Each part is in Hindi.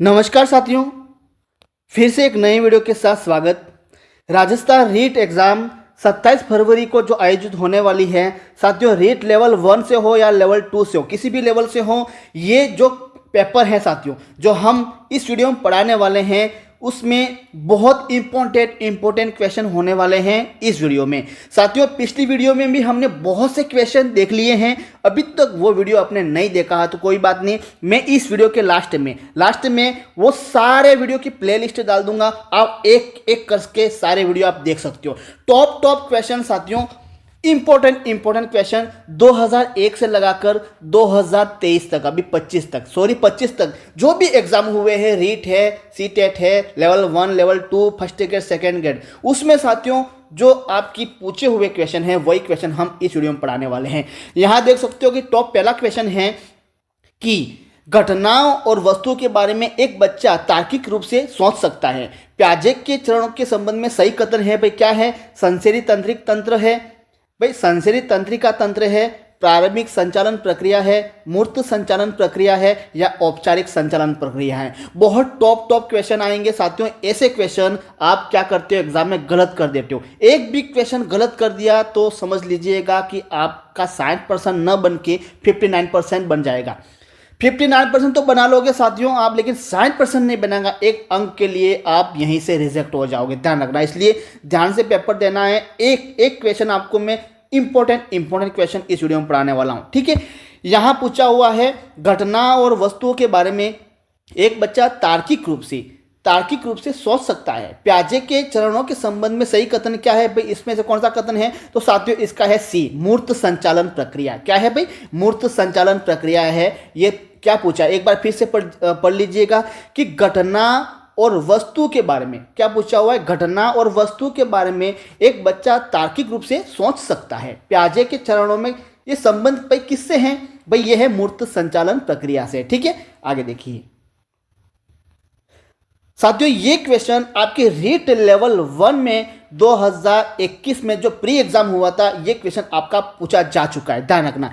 नमस्कार साथियों, फिर से एक नए वीडियो के साथ स्वागत। राजस्थान रीट एग्ज़ाम 27 फरवरी को जो आयोजित होने वाली है साथियों, रीट लेवल 1 से हो या लेवल 2 से हो, किसी भी लेवल से हो, ये जो पेपर है साथियों जो हम इस वीडियो में पढ़ाने वाले हैं उसमें बहुत इंपॉर्टेंट क्वेश्चन होने वाले हैं इस वीडियो में। साथियों पिछली वीडियो में भी हमने बहुत से क्वेश्चन देख लिए हैं, अभी तक वो वीडियो आपने नहीं देखा है तो कोई बात नहीं, मैं इस वीडियो के लास्ट में वो सारे वीडियो की प्लेलिस्ट डाल दूंगा, आप एक एक करके सारे वीडियो आप देख सकते हो। टॉप क्वेश्चन साथियों, इंपॉर्टेंट क्वेश्चन 2001 से लगाकर 2023 तक, अभी 25 तक जो भी एग्जाम हुए हैं, रीट है, सीटेट है, level 1 level 2 first grade second grade, उसमें साथियों जो आपकी पूछे हुए क्वेश्चन है वही क्वेश्चन हम इस वीडियो में पढ़ाने वाले हैं। यहां देख सकते हो कि टॉप पहला क्वेश्चन है कि घटनाओं और वस्तुओं के बारे में एक बच्चा तार्किक रूप से सोच सकता है। प्याजे के चरणों के संबंध में सही कथन है भाई क्या है? संशेरी तंत्रिक तंत्र है भाई, संशेरी तंत्रिका तंत्र है, प्रारंभिक संचालन प्रक्रिया है, मूर्त संचालन प्रक्रिया है या औपचारिक संचालन प्रक्रिया है। बहुत टॉप क्वेश्चन आएंगे साथियों। ऐसे क्वेश्चन आप क्या करते हो, एग्जाम में गलत कर देते हो। एक भी क्वेश्चन गलत कर दिया तो समझ लीजिएगा कि आपका 60% न बन के 59% बन जाएगा। 59% तो बना लोगे साथियों आप, लेकिन 60% नहीं बनेगा, एक अंक के लिए आप यहीं से रिजेक्ट हो जाओगे, ध्यान रखना। इसलिए ध्यान से पेपर देना है। एक क्वेश्चन आपको मैं इंपॉर्टेंट क्वेश्चन इस वीडियो में पढ़ाने वाला हूं, ठीक है। यहां पूछा हुआ है घटना और वस्तुओं के बारे में एक बच्चा तार्किक रूप से सोच सकता है। प्याजे के चरणों के संबंध में सही कथन क्या है भाई? इसमें से कौन सा कथन है? तो साथियों इसका है सी, मूर्त संचालन प्रक्रिया। क्या है भाई? मूर्त संचालन प्रक्रिया है। ये क्या पूछा, एक बार फिर से पढ़ लीजिएगा कि घटना और वस्तु के बारे में क्या पूछा हुआ है? घटना और वस्तु के बारे में एक बच्चा तार्किक रूप से सोच सकता है। प्याजे के चरणों में ये संबंध भाई किससे है? भाई ये है मूर्त संचालन प्रक्रिया से, ठीक है। आगे देखिए साथियों, ये क्वेश्चन आपके रीट लेवल 1 में 2021 में जो प्री एग्जाम हुआ था, ये क्वेश्चन आपका पूछा जा चुका है, ध्यान रखना।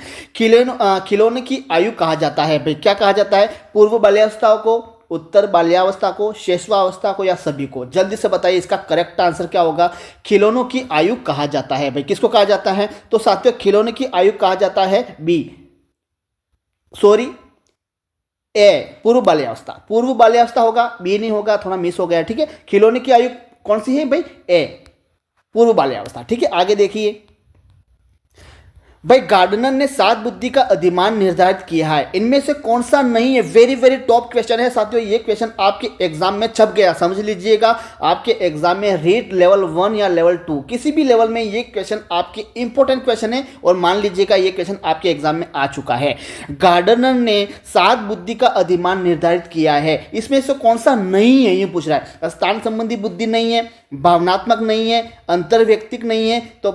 खिलौने की आयु कहा जाता है भाई, क्या कहा जाता है? पूर्व बाल्यावस्था को, उत्तर बाल्यावस्था को, शेषवावस्था को या सभी को? जल्दी से बताइए इसका करेक्ट आंसर क्या होगा। खिलौनों की आयु कहा जाता है भाई, किसको कहा जाता है? तो साथियों खिलौने की आयु कहा जाता है पूर्व बाल्यावस्था होगा, बी नहीं होगा, थोड़ा मिस हो गया, ठीक है। खिलौने की आयु कौन सी है भाई? ए, पूर्व बाल्यावस्था, ठीक है। आगे देखिए भाई, गार्डनर ने 7 बुद्धि का अधिमान निर्धारित किया है, इनमें से कौन सा नहीं है? वेरी टॉप क्वेश्चन है साथियों। ये क्वेश्चन आपके एग्जाम में छप गया, समझ लीजिएगा। आपके एग्जाम में रीट लेवल 1 या लेवल 2 किसी भी लेवल में ये क्वेश्चन आपके इंपॉर्टेंट क्वेश्चन है, और मान लीजिएगा ये क्वेश्चन आपके एग्जाम में आ चुका है। गार्डनर ने 7 बुद्धि का अधिमान निर्धारित किया है, इसमें से कौन सा नहीं है ये पूछ रहा है। स्थान संबंधी बुद्धि नहीं है, भावनात्मक नहीं है, अंतर्व्यक्तिक नहीं है, तो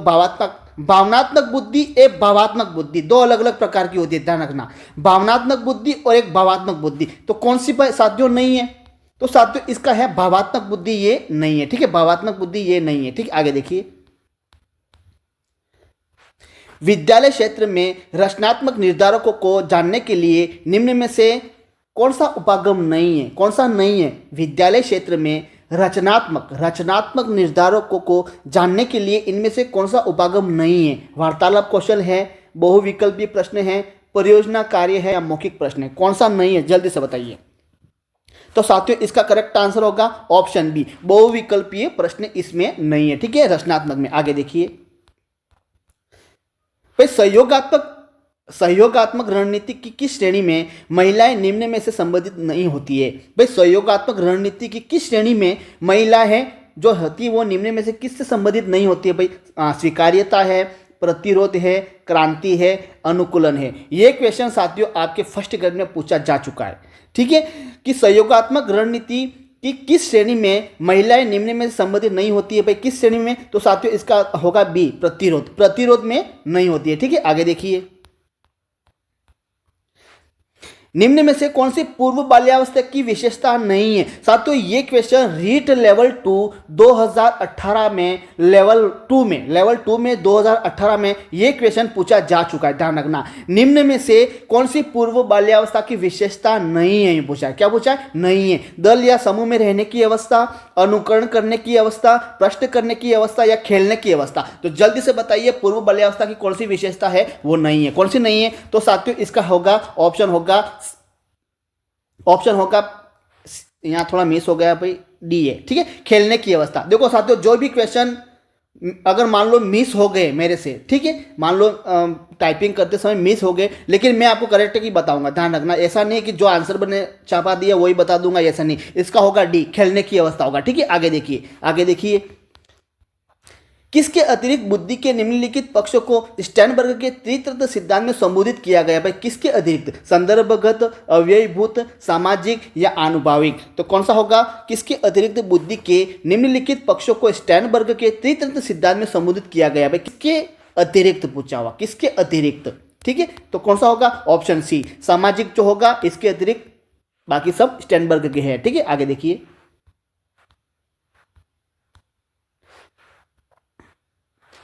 भावनात्मक बुद्धि, एक भावात्मक बुद्धि, दो अलग अलग प्रकार की होती है, ध्यान रखना। भावनात्मक बुद्धि और एक भावात्मक बुद्धि, तो कौन सी साथियों नहीं है? तो साथियों इसका है भावात्मक बुद्धि, ये नहीं है, ठीक है। भावात्मक बुद्धि ये नहीं है, ठीक है। आगे देखिए, विद्यालय क्षेत्र में रचनात्मक निर्धारकों को जानने के लिए निम्न में से कौन सा उपागम नहीं है? कौन सा नहीं है? विद्यालय क्षेत्र में रचनात्मक निर्धारकों को जानने के लिए इनमें से कौन सा उपागम नहीं है? वार्तालाप कौशल है, बहुविकल्पीय प्रश्न है, परियोजना कार्य है या मौखिक प्रश्न है? कौन सा नहीं है जल्दी से बताइए। तो साथियों इसका करेक्ट आंसर होगा ऑप्शन बी, बहुविकल्पीय प्रश्न इसमें नहीं है, ठीक है, रचनात्मक में। आगे देखिए भाई, सहयोगात्मक रणनीति की किस श्रेणी में महिलाएं निम्न में से संबंधित नहीं होती है? भाई सहयोगात्मक रणनीति की किस श्रेणी में महिला है जो होती है वो निम्न में से किससे संबंधित नहीं होती है? भाई स्वीकार्यता है, प्रतिरोध है, क्रांति है, अनुकूलन है। ये क्वेश्चन साथियों आपके फर्स्ट ग्रेड में पूछा जा चुका है, ठीक है, कि सहयोगात्मक रणनीति कि किस श्रेणी में महिलाएं निम्न में संबंधित नहीं होती है। भाई किस श्रेणी में? तो साथियों इसका होगा बी, प्रतिरोध में नहीं होती है, ठीक है। आगे देखिए, निम्न में से कौन सी पूर्व बाल्यावस्था की विशेषता नहीं है? साथियों ये क्वेश्चन रीट लेवल 2 2018 में लेवल टू में 2018 में ये क्वेश्चन पूछा जा चुका है, ध्यान रखना। निम्न में से कौन सी पूर्व बाल्यावस्था की विशेषता नहीं है, ये पूछा है। क्या पूछा है? नहीं है। दल या समूह में रहने की अवस्था, अनुकरण करने की अवस्था, प्रश्न करने की अवस्था या खेलने की अवस्था। तो जल्दी से बताइए पूर्व बाल्यावस्था की कौन सी विशेषता है? वो नहीं है। कौन सी नहीं है? तो साथियों इसका होगा ऑप्शन होगा यहां थोड़ा मिस हो गया भाई, डी है, ठीक है, खेलने की अवस्था। देखो साथियों जो भी क्वेश्चन अगर मान लो मिस हो गए मेरे से, ठीक है, मान लो टाइपिंग करते समय मिस हो गए, लेकिन मैं आपको करेक्ट की बताऊंगा, ध्यान रखना। ऐसा नहीं है कि जो आंसर बने छापा दिया वही बता दूंगा, ऐसा नहीं। इसका होगा डी, खेलने की अवस्था होगा, ठीक है। आगे देखिए किसके अतिरिक्त बुद्धि के निम्नलिखित पक्षों को स्टैनबर्ग के त्रितत्व सिद्धांत में संबोधित किया गया? भाई किसके अतिरिक्त? संदर्भगत, अव्ययीभूत, सामाजिक या आनुभाविक? तो कौन सा होगा? किसके अतिरिक्त बुद्धि के निम्नलिखित पक्षों को स्टैनबर्ग के त्रितत्व सिद्धांत में संबोधित किया गया? भाई किसके अतिरिक्त पूछा हुआ, किसके अतिरिक्त, ठीक है। तो कौन सा होगा? ऑप्शन सी, सामाजिक जो होगा इसके अतिरिक्त, बाकी सब स्टैनबर्ग के हैं, ठीक है। आगे देखिए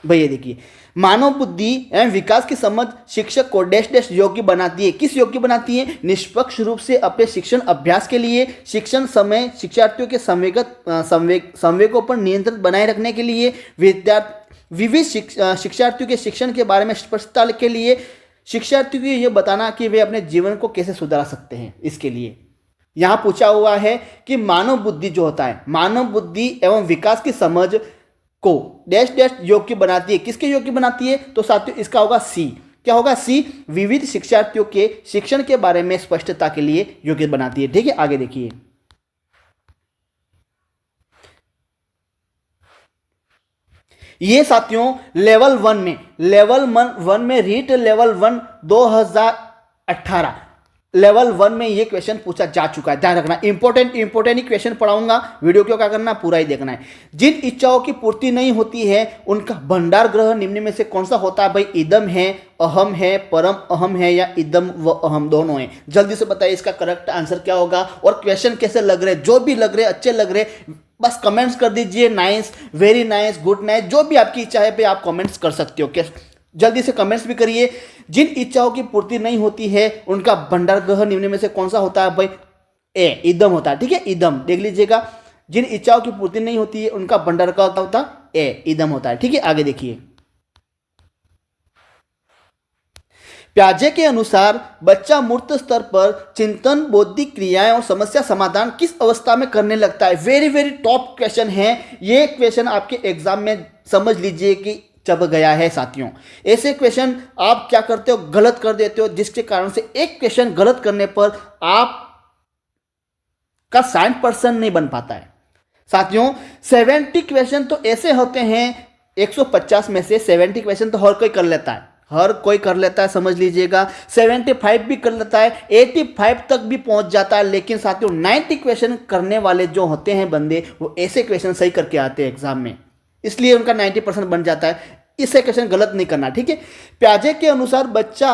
भैया, देखिए मानव बुद्धि एवं विकास की समझ शिक्षक को डैश डैश योग्य बनाती है। किस योग्य बनाती है? निष्पक्ष रूप से अपने शिक्षण अभ्यास के लिए, शिक्षण समय शिक्षार्थियों के संवेगों पर नियंत्रण बनाए रखने के लिए, विविध शिक्षार्थियों के शिक्षण के बारे में स्पष्टता के लिए, शिक्षार्थियों को यह बताना कि वे अपने जीवन को कैसे सुधार सकते हैं, इसके लिए यहां पूछा हुआ है कि मानव बुद्धि जो होता है, मानव बुद्धि एवं विकास की समझ को डैश डैश योग्य बनाती है। किसके योग्य बनाती है? तो साथियों इसका होगा सी। क्या होगा? सी, विविध शिक्षार्थियों के शिक्षण के बारे में स्पष्टता के लिए योग्य बनाती है, ठीक है। आगे देखिए ये साथियों लेवल वन में रीट लेवल 1 2018 लेवल 1 में ये क्वेश्चन पूछा जा चुका है, ध्यान रखना। इंपॉर्टेंट ही क्वेश्चन पढ़ाऊंगा, वीडियो को क्या करना, पूरा ही देखना है। जिन इच्छाओं की पूर्ति नहीं होती है उनका भंडार ग्रह निम्न में से कौन सा होता है? भाई इदम है, अहम है, परम अहम है या इदम व अहम दोनों है? जल्दी से बताइए इसका करेक्ट आंसर क्या होगा और क्वेश्चन कैसे लग रहे, जो भी लग रहे अच्छे लग रहे बस कमेंट्स कर दीजिए, nice, very nice, good nice, जो भी आपकी इच्छा है भाई आप कमेंट्स कर सकते हो। जल्दी से कमेंट्स भी करिए। जिन इच्छाओं की पूर्ति नहीं होती है उनका भंडार ग्रह निम्न में से कौन सा होता है? भाई ए, इदम होता है, ठीक है, इदम देख लीजिएगा। जिन इच्छाओं की पूर्ति नहीं होती है उनका भंडार का होता है ए, इदम होता है, ठीक है। आगे देखिए प्याजे के अनुसार बच्चा मूर्त स्तर पर चिंतन, बौद्धिक क्रियाएं और समस्या समाधान किस अवस्था में करने लगता है? वेरी वेरी टॉप क्वेश्चन है ये। क्वेश्चन आपके एग्जाम में समझ लीजिए कि चब गया है साथियों। ऐसे क्वेश्चन आप क्या करते हो, गलत कर देते हो, जिसके कारण से एक क्वेश्चन गलत करने पर आप का 60% नहीं बन पाता है साथियों। 70 क्वेश्चन तो ऐसे होते हैं, 150 में से 70 क्वेश्चन तो हर कोई कर लेता है, समझ लीजिएगा। 75 भी कर लेता है, 85 तक भी पहुंच जाता है, लेकिन साथियों 90 क्वेश्चन करने वाले जो होते हैं बंदे, वो ऐसे क्वेश्चन सही करके आते हैं एग्जाम में, इसलिए उनका 90% बन जाता है। इससे क्वेश्चन गलत नहीं करना, ठीक है। प्याजे के अनुसार बच्चा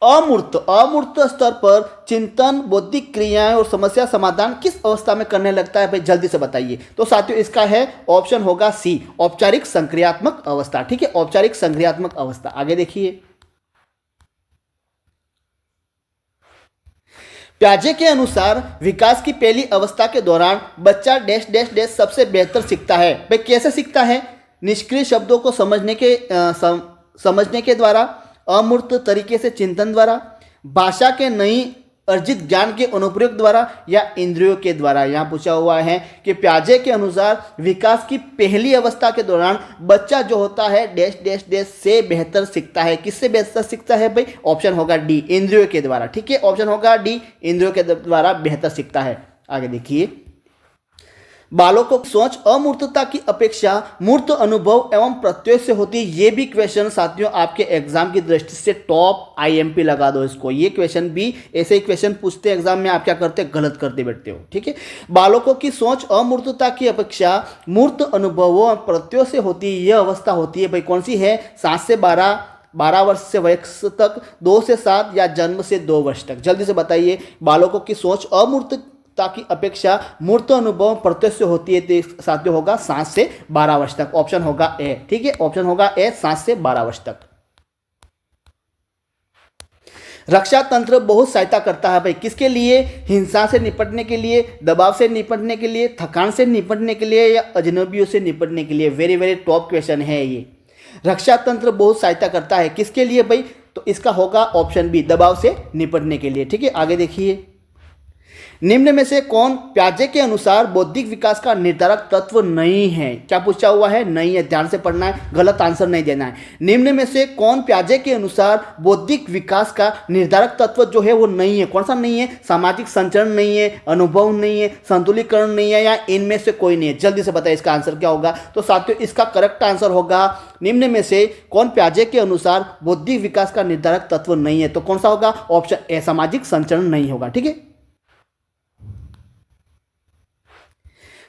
अमूर्त स्तर पर चिंतन, बौद्धिक क्रियाएं और समस्या समाधान किस अवस्था में करने लगता है? भाई जल्दी से बताइए। तो साथियों इसका है ऑप्शन होगा सी, औपचारिक संक्रियात्मक अवस्था, ठीक है, औपचारिक संक्रियात्मक अवस्था। आगे देखिए प्याजे के अनुसार विकास की पहली अवस्था के दौरान बच्चा डैश डैश डैश सबसे बेहतर सीखता है। भाई कैसे सीखता है? निष्क्रिय शब्दों को समझने के द्वारा, अमूर्त तरीके से चिंतन द्वारा, भाषा के नई अर्जित ज्ञान के अनुप्रयोग द्वारा या इंद्रियों के द्वारा। यहाँ पूछा हुआ है कि प्याजे के अनुसार विकास की पहली अवस्था के दौरान बच्चा जो होता है डैश डैश डैश से बेहतर सीखता है। किससे बेहतर सीखता है? भाई ऑप्शन होगा डी, इंद्रियों के द्वारा, ठीक है, ऑप्शन होगा डी, इंद्रियों के द्वारा बेहतर सीखता है। आगे देखिए बालकों की सोच अमूर्तता की अपेक्षा मूर्त अनुभव एवं प्रत्यय से होती है। ये भी क्वेश्चन साथियों आपके एग्जाम की दृष्टि से टॉप IMP लगा दो इसको। ये क्वेश्चन भी ऐसे ही क्वेश्चन पूछते हैं एग्जाम में, आप क्या करते हैं, गलत करते बैठते हो, ठीक है। बालकों की सोच अमूर्तता की अपेक्षा मूर्त अनुभवों और प्रत्ययों से होती है। यह अवस्था होती है भाई कौन सी है? 7 से 12, 12 वर्ष से वयस्क तक, 2 से 7 या जन्म से 2 वर्ष तक। जल्दी से बताइए, बालकों की सोच अमूर्तता की अपेक्षा मूर्त अनुभव प्रत्यक्ष होती है, तो साथियों होगा 7 से 12 वर्ष तक। ऑप्शन होगा ए। ठीक है, ऑप्शन होगा ए, 7 से 12 वर्ष तक। रक्षा तंत्र बहुत सहायता करता है भाई, किसके लिए? हिंसा से निपटने के लिए, दबाव से निपटने के लिए, थकान से निपटने के लिए, या अजनबियों से निपटने के लिए। वेरी वेरी टॉप क्वेश्चन है ये। रक्षा तंत्र बहुत सहायता करता है किसके लिए भाई? तो इसका होगा ऑप्शन बी, दबाव से निपटने के लिए। ठीक है, आगे देखिए, निम्न में से कौन प्याजे के अनुसार बौद्धिक विकास का निर्धारक तत्व नहीं है? क्या पूछा हुआ है? नहीं है, ध्यान से पढ़ना है, गलत आंसर नहीं देना है। निम्न में से कौन प्याजे के अनुसार बौद्धिक विकास का निर्धारक तत्व जो है वो नहीं है? कौन सा नहीं है? सामाजिक संचरण नहीं है, अनुभव नहीं है, संतुलीकरण नहीं है, या इनमें से कोई नहीं है। जल्दी से बताइए इसका आंसर क्या होगा। तो साथियों इसका करेक्ट आंसर होगा, निम्न में से कौन प्याजे के अनुसार बौद्धिक विकास का निर्धारक तत्व नहीं है? तो कौन सा होगा? ऑप्शन ए, सामाजिक संचरण नहीं होगा। ठीक है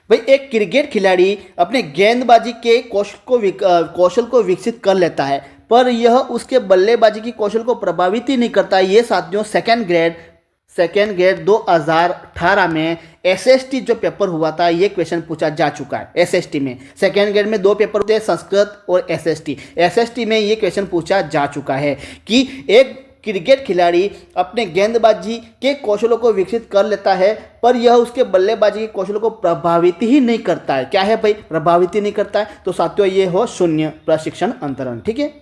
भाई, एक क्रिकेट खिलाड़ी अपने गेंदबाजी के कौशल को विकसित कर लेता है, पर यह उसके बल्लेबाजी की कौशल को प्रभावित ही नहीं करता। ये साथियों सेकेंड ग्रेड 2018 में एसएसटी जो पेपर हुआ था, ये क्वेश्चन पूछा जा चुका है। एसएसटी में सेकेंड ग्रेड में 2 पेपर होते हैं, संस्कृत और एसएसटी में ये क्वेश्चन पूछा जा चुका है कि एक क्रिकेट खिलाड़ी अपने गेंदबाजी के कौशलों को विकसित कर लेता है, पर यह उसके बल्लेबाजी के कौशलों को प्रभावित ही नहीं करता है। क्या है भाई? प्रभावित ही नहीं करता है। तो साथियों ये हो 0 प्रशिक्षण अंतरण। ठीक है,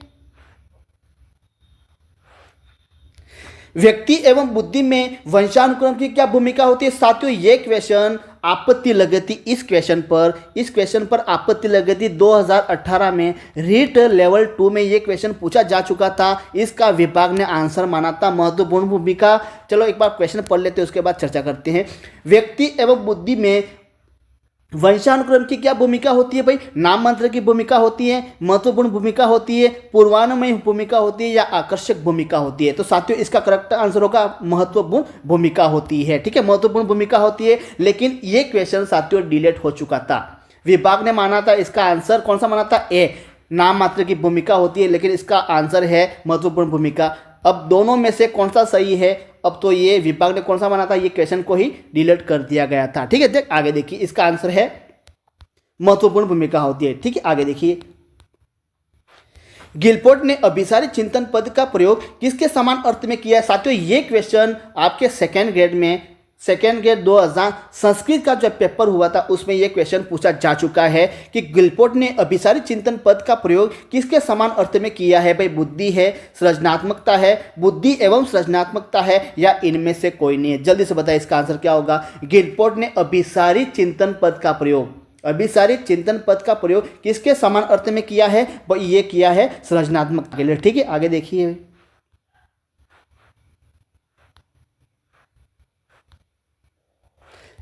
व्यक्ति एवं बुद्धि में वंशानुक्रम की क्या भूमिका होती है? साथियों ये क्वेश्चन आपत्ति लगी थी इस क्वेश्चन पर आपत्ति लगी थी 2018 में रीट लेवल 2 में ये क्वेश्चन पूछा जा चुका था। इसका विभाग ने आंसर माना था महत्वपूर्ण भूमिका। चलो एक बार क्वेश्चन पढ़ लेते हैं, उसके बाद चर्चा करते हैं। व्यक्ति एवं बुद्धि में वंशानुक्रम की क्या भूमिका होती है भाई? नाम मंत्र की भूमिका होती है, महत्वपूर्ण भूमिका होती है, पूर्वानुमेय भूमिका होती है, या आकर्षक भूमिका होती है? तो साथियों इसका करेक्ट आंसर होगा महत्वपूर्ण भूमिका होती है। ठीक है, महत्वपूर्ण भूमिका होती है, लेकिन ये क्वेश्चन साथियों डिलीट हो चुका था। विभाग ने माना था इसका आंसर कौन सा माना था? ए, नाम मात्र की भूमिका होती है, लेकिन इसका आंसर है महत्वपूर्ण भूमिका। अब दोनों में से कौन सा सही है? अब तो ये विभाग ने कौन सा माना था, ये क्वेश्चन को ही डिलीट कर दिया गया था। ठीक है, देख आगे देखिए, इसका आंसर है महत्वपूर्ण भूमिका होती है। ठीक है, आगे देखिए, गिलपोर्ट ने अभिसारी चिंतन पद का प्रयोग किसके समान अर्थ में किया है? साथियों ये क्वेश्चन आपके सेकेंड ग्रेड 2000 संस्कृत का जो पेपर हुआ था उसमें यह क्वेश्चन पूछा जा चुका है कि गिलपोर्ट ने अभिसारी चिंतन पद का प्रयोग किसके समान अर्थ में किया है? भाई बुद्धि है, सृजनात्मकता है, बुद्धि एवं सृजनात्मकता है, या इनमें से कोई नहीं है? जल्दी से बताइए इसका आंसर क्या होगा। गिलपोर्ट ने अभिसारी चिंतन पद का प्रयोग किसके समान अर्थ में किया है? ये किया है सृजनात्मकता के लिए। ठीक है, आगे देखिए,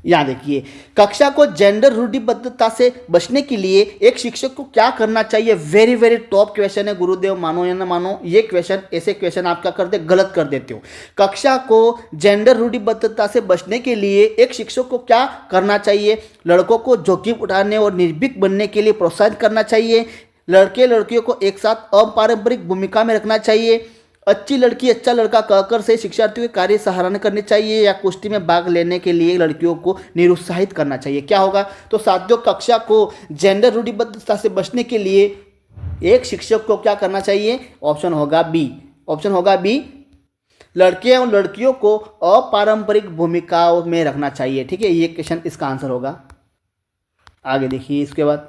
यहाँ देखिए, कक्षा को जेंडर रूढ़िबद्धता से बचने के लिए एक शिक्षक को क्या करना चाहिए? वेरी वेरी टॉप क्वेश्चन है गुरुदेव, मानो या ना मानो। ये क्वेश्चन ऐसे क्वेश्चन आपका गलत कर देते हो। कक्षा को जेंडर रूढ़िबद्धता से बचने के लिए एक शिक्षक को क्या करना चाहिए? लड़कों को जोखिम उठाने और निर्भीक बनने के लिए प्रोत्साहित करना चाहिए। लड़के लड़कियों को एक साथ अपारंपरिक भूमिका में रखना चाहिए। अच्छी लड़की अच्छा लड़का कहकर से शिक्षार्थियों के कार्य सराहना करनी चाहिए, या कुश्ती में भाग लेने के लिए लड़कियों को निरुत्साहित करना चाहिए? क्या होगा? तो साथियों कक्षा को जेंडर रूढ़िबद्धता से बचने के लिए एक शिक्षक को क्या करना चाहिए? ऑप्शन होगा बी, लड़के और लड़कियों को अपारंपरिक भूमिकाओं में रखना चाहिए। ठीक है, ये क्वेश्चन इसका आंसर होगा। आगे देखिए, इसके बाद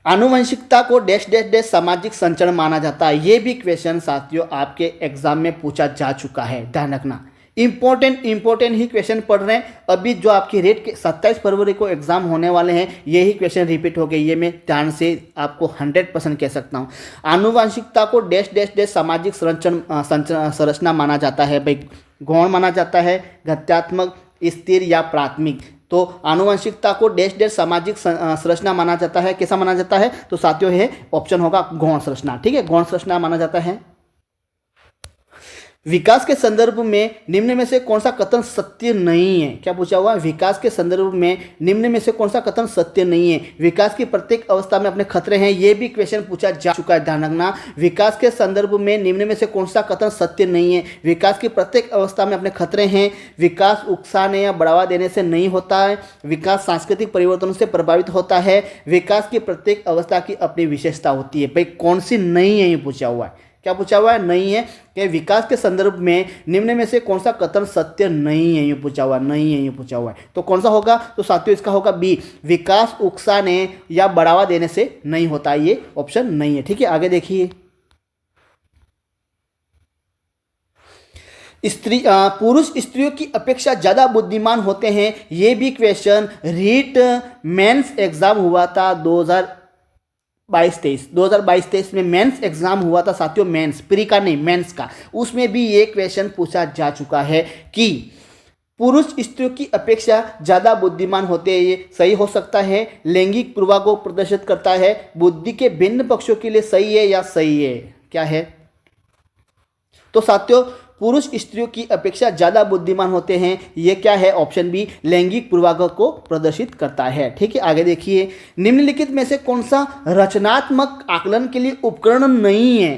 आनुवंशिकता को डैश डैश डैश सामाजिक संचरण माना जाता है। ये भी क्वेश्चन साथियों आपके एग्जाम में पूछा जा चुका है, ध्यान रखना। इंपॉर्टेंट ही क्वेश्चन पढ़ रहे हैं। अभी जो आपकी रेट के 27 फरवरी को एग्जाम होने वाले हैं, यही क्वेश्चन रिपीट हो गए। ये मैं ध्यान से आपको 100% कह सकता हूँ। आनुवंशिकता को डैश डैश डैश सामाजिक संरचना माना जाता है। भाई गौण माना जाता है, गत्यात्मक, स्थिर या प्राथमिक। तो आनुवंशिकता को डैश डैश सामाजिक संरचना माना जाता है। कैसा माना जाता है? तो साथियों है ऑप्शन होगा गौण संरचना। ठीक है, गौण संरचना माना जाता है। विकास के संदर्भ में निम्न में से कौन सा कथन सत्य नहीं है? क्या पूछा हुआ है? विकास के संदर्भ में निम्न में से कौन सा कथन सत्य नहीं है? विकास की प्रत्येक अवस्था में अपने खतरे हैं, ये भी क्वेश्चन पूछा जा चुका है, ध्यान रखना। विकास के संदर्भ में निम्न में से कौन सा कथन सत्य नहीं है? विकास की प्रत्येक अवस्था में अपने खतरे हैं, विकास उकसाने या बढ़ावा देने से नहीं होता है, विकास सांस्कृतिक परिवर्तनों से प्रभावित होता है, विकास की प्रत्येक अवस्था की अपनी विशेषता होती है। भाई कौन सी नहीं है ये पूछा हुआ है। क्या पूछा हुआ है? नहीं है कि विकास के संदर्भ में निम्न में से कौन सा कथन सत्य नहीं है, ये पूछा हुआ नहीं है, ये पूछा हुआ है। तो कौन सा होगा? तो साथियों इसका होगा बी, विकास उकसाने या बढ़ावा देने से नहीं होता, ये ऑप्शन नहीं है। ठीक है, आगे देखिए। पुरुष स्त्रियों की अपेक्षा ज्यादा बुद्धिमान होते हैं, ये भी क्वेश्चन रीट मेंस एग्जाम हुआ था 2022-23 में मेंस एग्जाम हुआ था साथियों, मेंस, प्री का नहीं, मेंस का। उसमें भी ये क्वेश्चन पूछा जा चुका है कि पुरुष स्त्रियों की अपेक्षा ज़्यादा बुद्धिमान होते हैं, ये सही हो सकता है, लैंगिक पूर्वाग्रह को प्रदर्शित करता है, बुद्धि के भिन्न पक्षों के लिए सही है या सही है, क्या है? तो साथियों पुरुष स्त्रियों की अपेक्षा ज़्यादा बुद्धिमान होते हैं, ये क्या है? ऑप्शन बी, लैंगिक पूर्वाग्रह को प्रदर्शित करता है। ठीक है, आगे देखिए। निम्नलिखित में से कौन सा रचनात्मक आकलन के लिए उपकरण नहीं है?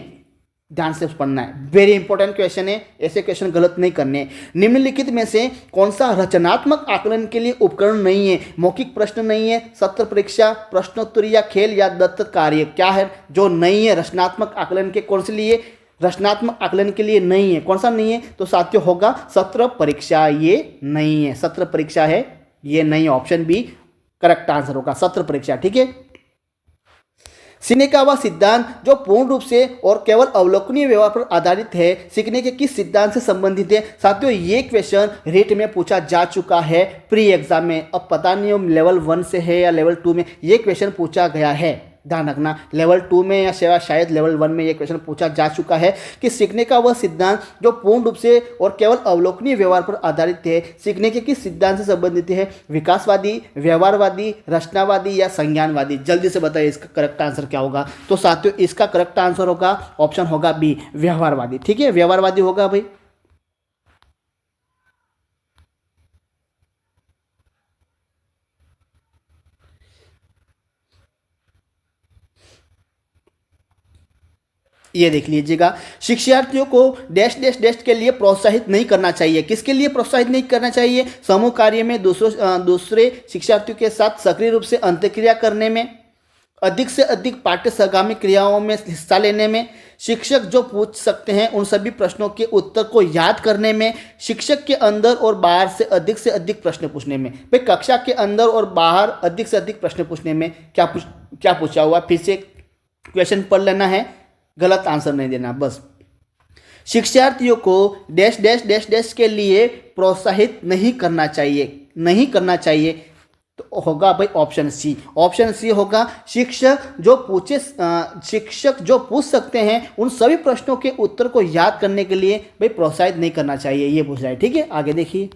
ध्यान से पढ़ना है, वेरी इंपॉर्टेंट क्वेश्चन है, ऐसे क्वेश्चन गलत नहीं करने। निम्नलिखित में से कौन सा रचनात्मक आकलन के लिए उपकरण नहीं है? मौखिक प्रश्न नहीं है, सत्र परीक्षा, प्रश्नोत्तरी या खेल या दत्त कार्य, क्या है जो नहीं है रचनात्मक आकलन के? कौन से लिए रचनात्मक आकलन के लिए नहीं है? कौन सा नहीं है? तो साथियों होगा सत्र परीक्षा, ये नहीं है, सत्र परीक्षा है, ये नहीं, ऑप्शन बी करेक्ट आंसर होगा, सत्र परीक्षा। ठीक है। सीखने का वह सिद्धांत जो पूर्ण रूप से और केवल अवलोकनीय व्यवहार पर आधारित है, सीखने के किस सिद्धांत से संबंधित है? साथियों ये क्वेश्चन रेट में पूछा जा चुका है प्री एग्जाम में, अब पता नहीं हो लेवल 1 से है या लेवल 2 में, ये क्वेश्चन पूछा गया है, ध्यान रखना। लेवल 2 में या शायद लेवल 1 में ये क्वेश्चन पूछा जा चुका है कि सीखने का वह सिद्धांत जो पूर्ण रूप से और केवल अवलोकनीय व्यवहार पर आधारित है, सीखने के किस सिद्धांत से संबंधित है? विकासवादी, व्यवहारवादी, रचनावादी या संज्ञानवादी? जल्दी से बताइए इसका करेक्ट आंसर क्या होगा। तो साथियों इसका करेक्ट आंसर होगा, ऑप्शन होगा बी, व्यवहारवादी। ठीक है, व्यवहारवादी होगा भाई। ये देख लीजिएगा, शिक्षार्थियों को डैश डैश डैश के लिए प्रोत्साहित नहीं करना चाहिए। किसके लिए प्रोत्साहित नहीं करना चाहिए? समूह कार्य में दूसरे शिक्षार्थियों के साथ सक्रिय रूप से अंतःक्रिया करने में, अधिक से अधिक पाठ्य सहगामी क्रियाओं में हिस्सा लेने में, शिक्षक जो पूछ सकते हैं उन सभी प्रश्नों के उत्तर को याद करने में, शिक्षक के अंदर और बाहर से अधिक प्रश्न पूछने में। भाई कक्षा के अंदर और बाहर अधिक से अधिक प्रश्न पूछने में क्या पूछा हुआ? फिर से क्वेश्चन पढ़ लेना है, गलत आंसर नहीं देना बस। शिक्षार्थियों को डैश डैश डैश डैश के लिए प्रोत्साहित नहीं करना चाहिए, तो होगा भाई ऑप्शन सी। ऑप्शन सी होगा, शिक्षक जो पूछ सकते हैं उन सभी प्रश्नों के उत्तर को याद करने के लिए भाई प्रोत्साहित नहीं करना चाहिए, ये पूछ रहा है। ठीक है, आगे देखिए।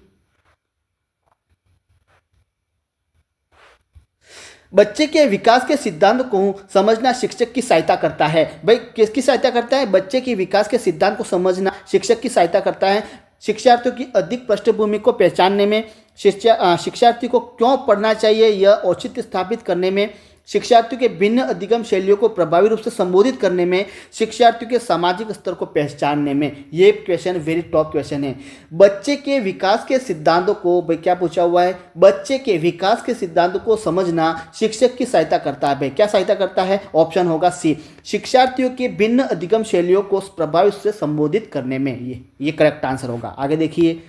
बच्चे के विकास के सिद्धांत को समझना शिक्षक की सहायता करता है। भाई किसकी सहायता करता है? बच्चे के विकास के सिद्धांत को समझना शिक्षक की सहायता करता है। शिक्षार्थियों की अधिक पृष्ठभूमि को पहचानने में, शिक्षार्थी को क्यों पढ़ना चाहिए यह औचित्य स्थापित करने में, शिक्षार्थियों के भिन्न अधिगम शैलियों को प्रभावी रूप से संबोधित करने में, शिक्षार्थियों के सामाजिक स्तर को पहचानने में। ये क्वेश्चन वेरी टॉप क्वेश्चन है। बच्चे के विकास के सिद्धांतों को, भाई क्या पूछा हुआ है? बच्चे के विकास के सिद्धांतों को समझना शिक्षक की सहायता करता है। भाई क्या सहायता करता है? ऑप्शन होगा सी, शिक्षार्थियों के भिन्न अधिगम शैलियों को प्रभावी रूप से संबोधित करने में। ये करेक्ट आंसर होगा। आगे देखिए।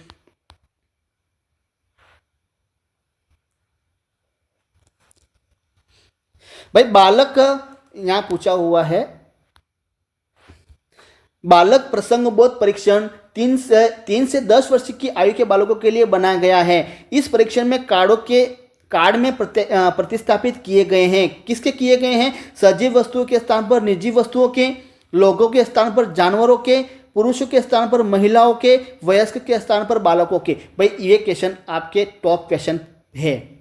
भाई बालक यहां पूछा हुआ है, बालक प्रसंग बोध परीक्षण 3 से 10 वर्ष की आयु के बालकों के लिए बनाया गया है। इस परीक्षण में कार्ड में प्रतिस्थापित किए गए हैं। किसके किए गए हैं? सजीव वस्तुओं के स्थान पर निर्जीव वस्तुओं के, लोगों के स्थान पर जानवरों के, पुरुषों के स्थान पर महिलाओं के, वयस्क के स्थान पर बालकों के। भाई ये क्वेश्चन आपके टॉप क्वेश्चन है,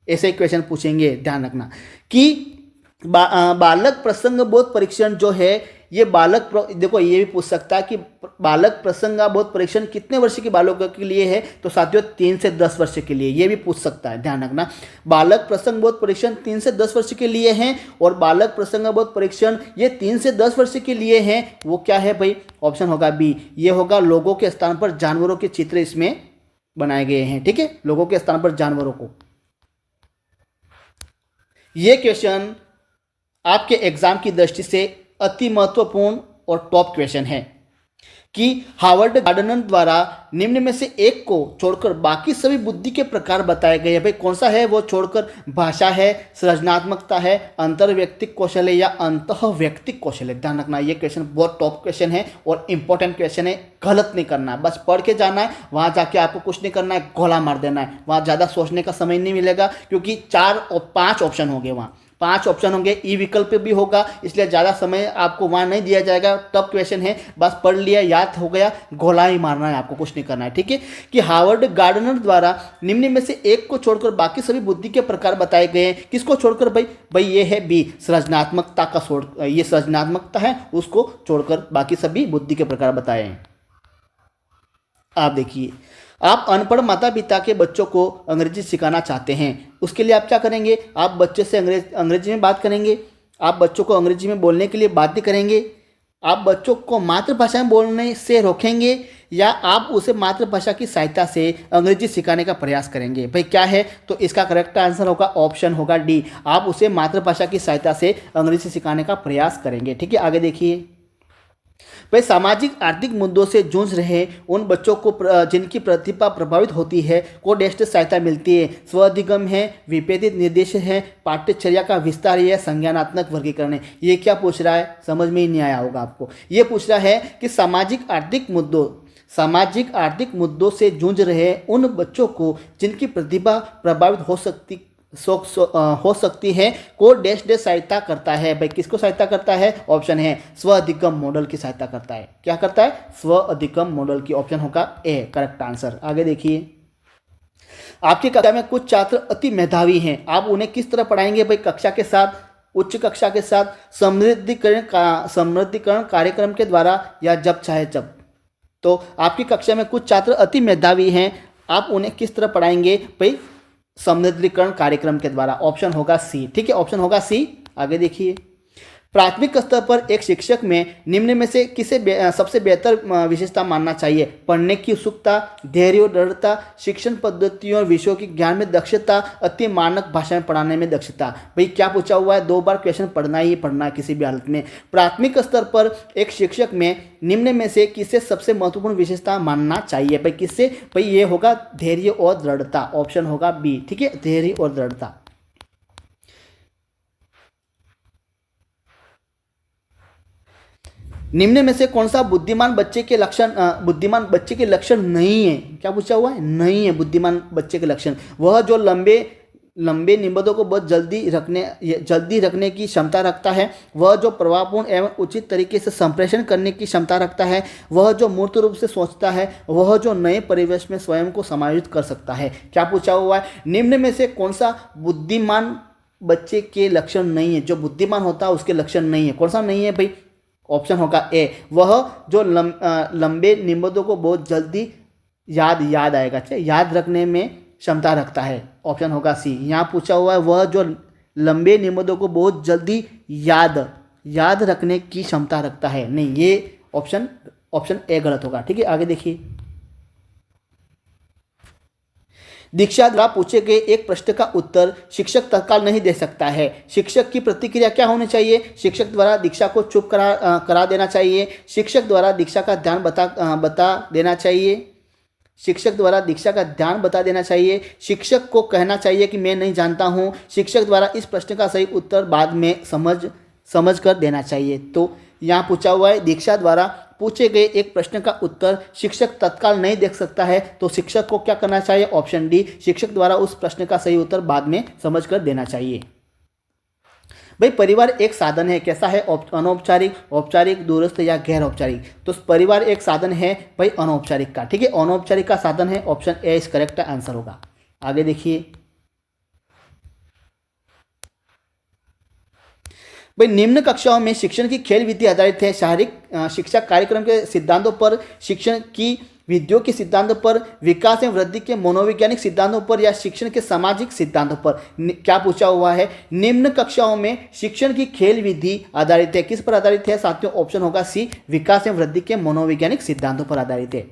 ऐसे क्वेश्चन पूछेंगे, ध्यान रखना कि बालक प्रसंग बोध परीक्षण जो है ये देखो ये भी पूछ सकता है कि बालक प्रसंगाबोध परीक्षण कितने वर्ष के बालकों के लिए है, तो साथियों 3 से 10 वर्ष के लिए, ये भी पूछ सकता है, ध्यान रखना। बालक प्रसंगबोध परीक्षण 3 से 10 वर्ष के लिए है, और बालक प्रसंगाबोध परीक्षण ये 3 से 10 वर्ष के लिए है, वो क्या है भाई, ऑप्शन होगा बी, ये होगा लोगों के स्थान पर जानवरों के चित्र इसमें बनाए गए हैं, ठीक है, लोगों के स्थान पर जानवरों को। ये क्वेश्चन आपके एग्जाम की दृष्टि से अति महत्वपूर्ण और टॉप क्वेश्चन है कि हार्वर्ड गार्डनर द्वारा निम्न में से एक को छोड़कर बाकी सभी बुद्धि के प्रकार बताए गए हैं। भाई कौन सा है वो छोड़कर, भाषा है, सृजनात्मकता है, अंतर्व्यक्तिक कौशल है या अंतःव्यक्तिक कौशल है। ध्यान रखना ये क्वेश्चन बहुत टॉप क्वेश्चन है और इंपॉर्टेंट क्वेश्चन है, गलत नहीं करना है, बस पढ़ के जाना है, वहाँ जाके आपको कुछ नहीं करना है, गोला मार देना है, वहाँ ज़्यादा सोचने का समय नहीं मिलेगा, क्योंकि 4 और 5 ऑप्शन होंगे, वहाँ 5 ऑप्शन होंगे, ई विकल्प भी होगा, इसलिए ज़्यादा समय आपको वहाँ नहीं दिया जाएगा। टफ क्वेश्चन है, बस पढ़ लिया, याद हो गया, गोला ही मारना है, आपको कुछ नहीं करना है, ठीक है। कि हार्वर्ड गार्डनर द्वारा निम्न में से एक को छोड़कर बाकी सभी बुद्धि के प्रकार बताए गए हैं। किसको छोड़कर भाई ये है बी, सृजनात्मकता का ये सृजनात्मकता है, उसको छोड़कर बाकी सभी बुद्धि के प्रकार बताए हैं। आप देखिए, आप अनपढ़ माता पिता के बच्चों को अंग्रेजी सिखाना चाहते हैं, उसके लिए आप क्या करेंगे, आप बच्चे से अंग्रेजी में बात करेंगे, आप बच्चों को अंग्रेजी में बोलने के लिए बाध्य करेंगे, आप बच्चों को मातृभाषा में बोलने से रोकेंगे, या आप उसे मातृभाषा की सहायता से अंग्रेजी सिखाने का प्रयास करेंगे। भाई क्या है, तो इसका करेक्ट आंसर होगा ऑप्शन होगा डी, आप उसे मातृभाषा की सहायता से अंग्रेजी सिखाने का प्रयास करेंगे, ठीक है। आगे देखिए, भाई सामाजिक आर्थिक मुद्दों से जूझ रहे उन बच्चों को जिनकी प्रतिभा प्रभावित होती है को डेस्ट सहायता मिलती है। स्वअधिगम है, विभेदित निर्देश है, पाठ्यचर्या का विस्तार है, संज्ञानात्मक वर्गीकरण है। ये क्या पूछ रहा है, समझ में ही नहीं आया होगा आपको। ये पूछ रहा है कि सामाजिक आर्थिक मुद्दों से जूझ रहे उन बच्चों को जिनकी प्रतिभा प्रभावित हो सकती है को डैश डैश सहायता करता है। भाई किसको सहायता करता है, ऑप्शन है स्वअधिगम मॉडल की सहायता करता है। क्या करता है, स्वअधिगम मॉडल की, ऑप्शन होगा ए करेक्ट आंसर। आगे देखिए, आपकी कक्षा में कुछ छात्र अति मेधावी हैं, आप उन्हें किस तरह पढ़ाएंगे। भाई कक्षा के साथ, उच्च कक्षा के साथ, समृद्धिकरण कार्यक्रम के द्वारा, या जब चाहे जब। तो आपकी कक्षा में कुछ छात्र अति मेधावी हैं, आप उन्हें किस तरह पढ़ाएंगे। भाई समृद्धिकरण कार्यक्रम के द्वारा, ऑप्शन होगा सी, ठीक है, ऑप्शन होगा सी। आगे देखिए, प्राथमिक स्तर पर एक शिक्षक में निम्न में से किसे सबसे बेहतर विशेषता मानना चाहिए। पढ़ने की उत्सुकता, धैर्य और दृढ़ता, शिक्षण पद्धतियों और विषयों के ज्ञान में दक्षता, अति मानक भाषा में पढ़ाने में दक्षता। भाई क्या पूछा हुआ है, 2 बार क्वेश्चन पढ़ना ही पढ़ना है किसी भी हालत में। प्राथमिक स्तर पर एक शिक्षक में निम्न में से किसे सबसे महत्वपूर्ण विशेषता मानना चाहिए। भाई किससे, भाई ये होगा धैर्य और दृढ़ता, ऑप्शन होगा बी, ठीक है, धैर्य और दृढ़ता। निम्न में से कौन सा बुद्धिमान बच्चे के लक्षण नहीं है। क्या पूछा हुआ है, नहीं है बुद्धिमान बच्चे के लक्षण। वह जो लंबे निबंधों को बहुत जल्दी रखने की क्षमता रखता है, वह जो प्रभावपूर्ण एवं उचित तरीके से संप्रेषण करने की क्षमता रखता है, वह जो मूर्त रूप से सोचता है, वह जो नए परिवेश में स्वयं को समायोजित कर सकता है। क्या पूछा हुआ है, निम्न में से कौन सा बुद्धिमान बच्चे के लक्षण नहीं है। जो बुद्धिमान होता है उसके लक्षण नहीं है, कौन सा नहीं है भाई, ऑप्शन होगा ए, वह जो लंबे निबंधों को बहुत जल्दी याद आएगा, याद रखने में क्षमता रखता है, ऑप्शन होगा सी। यहाँ पूछा हुआ है वह जो लंबे निबंधों को बहुत जल्दी याद रखने की क्षमता रखता है, नहीं, ये ऑप्शन ए गलत होगा, ठीक है। आगे देखिए, दीक्षा द्वारा पूछे गए एक प्रश्न का उत्तर शिक्षक तत्काल नहीं दे सकता है। शिक्षक की प्रतिक्रिया क्या होनी चाहिए। शिक्षक द्वारा दीक्षा को चुप करा देना चाहिए, शिक्षक द्वारा दीक्षा का ध्यान बता देना चाहिए, शिक्षक द्वारा दीक्षा का ध्यान बता देना चाहिए, शिक्षक को कहना चाहिए कि मैं नहीं जानता हूँ, शिक्षक द्वारा इस प्रश्न का सही उत्तर बाद में समझ कर देना चाहिए। तो यहाँ पूछा हुआ है दीक्षा द्वारा पूछे गए एक प्रश्न का उत्तर शिक्षक तत्काल नहीं देख सकता है, तो शिक्षक को क्या करना चाहिए, ऑप्शन डी, शिक्षक द्वारा उस प्रश्न का सही उत्तर बाद में समझ कर देना चाहिए। भाई परिवार एक साधन है, कैसा है, अनौपचारिक, औपचारिक, दूरस्थ या गैर औपचारिक। तो परिवार एक साधन है भाई अनौपचारिक का, ठीक है, अनौपचारिक का साधन है, ऑप्शन ए इस करेक्ट आंसर होगा। आगे देखिए, भाई निम्न कक्षाओं में शिक्षण की खेल विधि आधारित है, शारीरिक शिक्षा कार्यक्रम के सिद्धांतों पर, शिक्षण की विधियों के सिद्धांतों पर, विकास एवं वृद्धि के मनोवैज्ञानिक सिद्धांतों पर या शिक्षण के सामाजिक सिद्धांतों पर। क्या पूछा हुआ है? निम्न कक्षाओं में शिक्षण की खेल विधि आधारित है। किस पर आधारित है साथियों? ऑप्शन होगा सी, विकास एवं वृद्धि के मनोवैज्ञानिक सिद्धांतों पर आधारित है।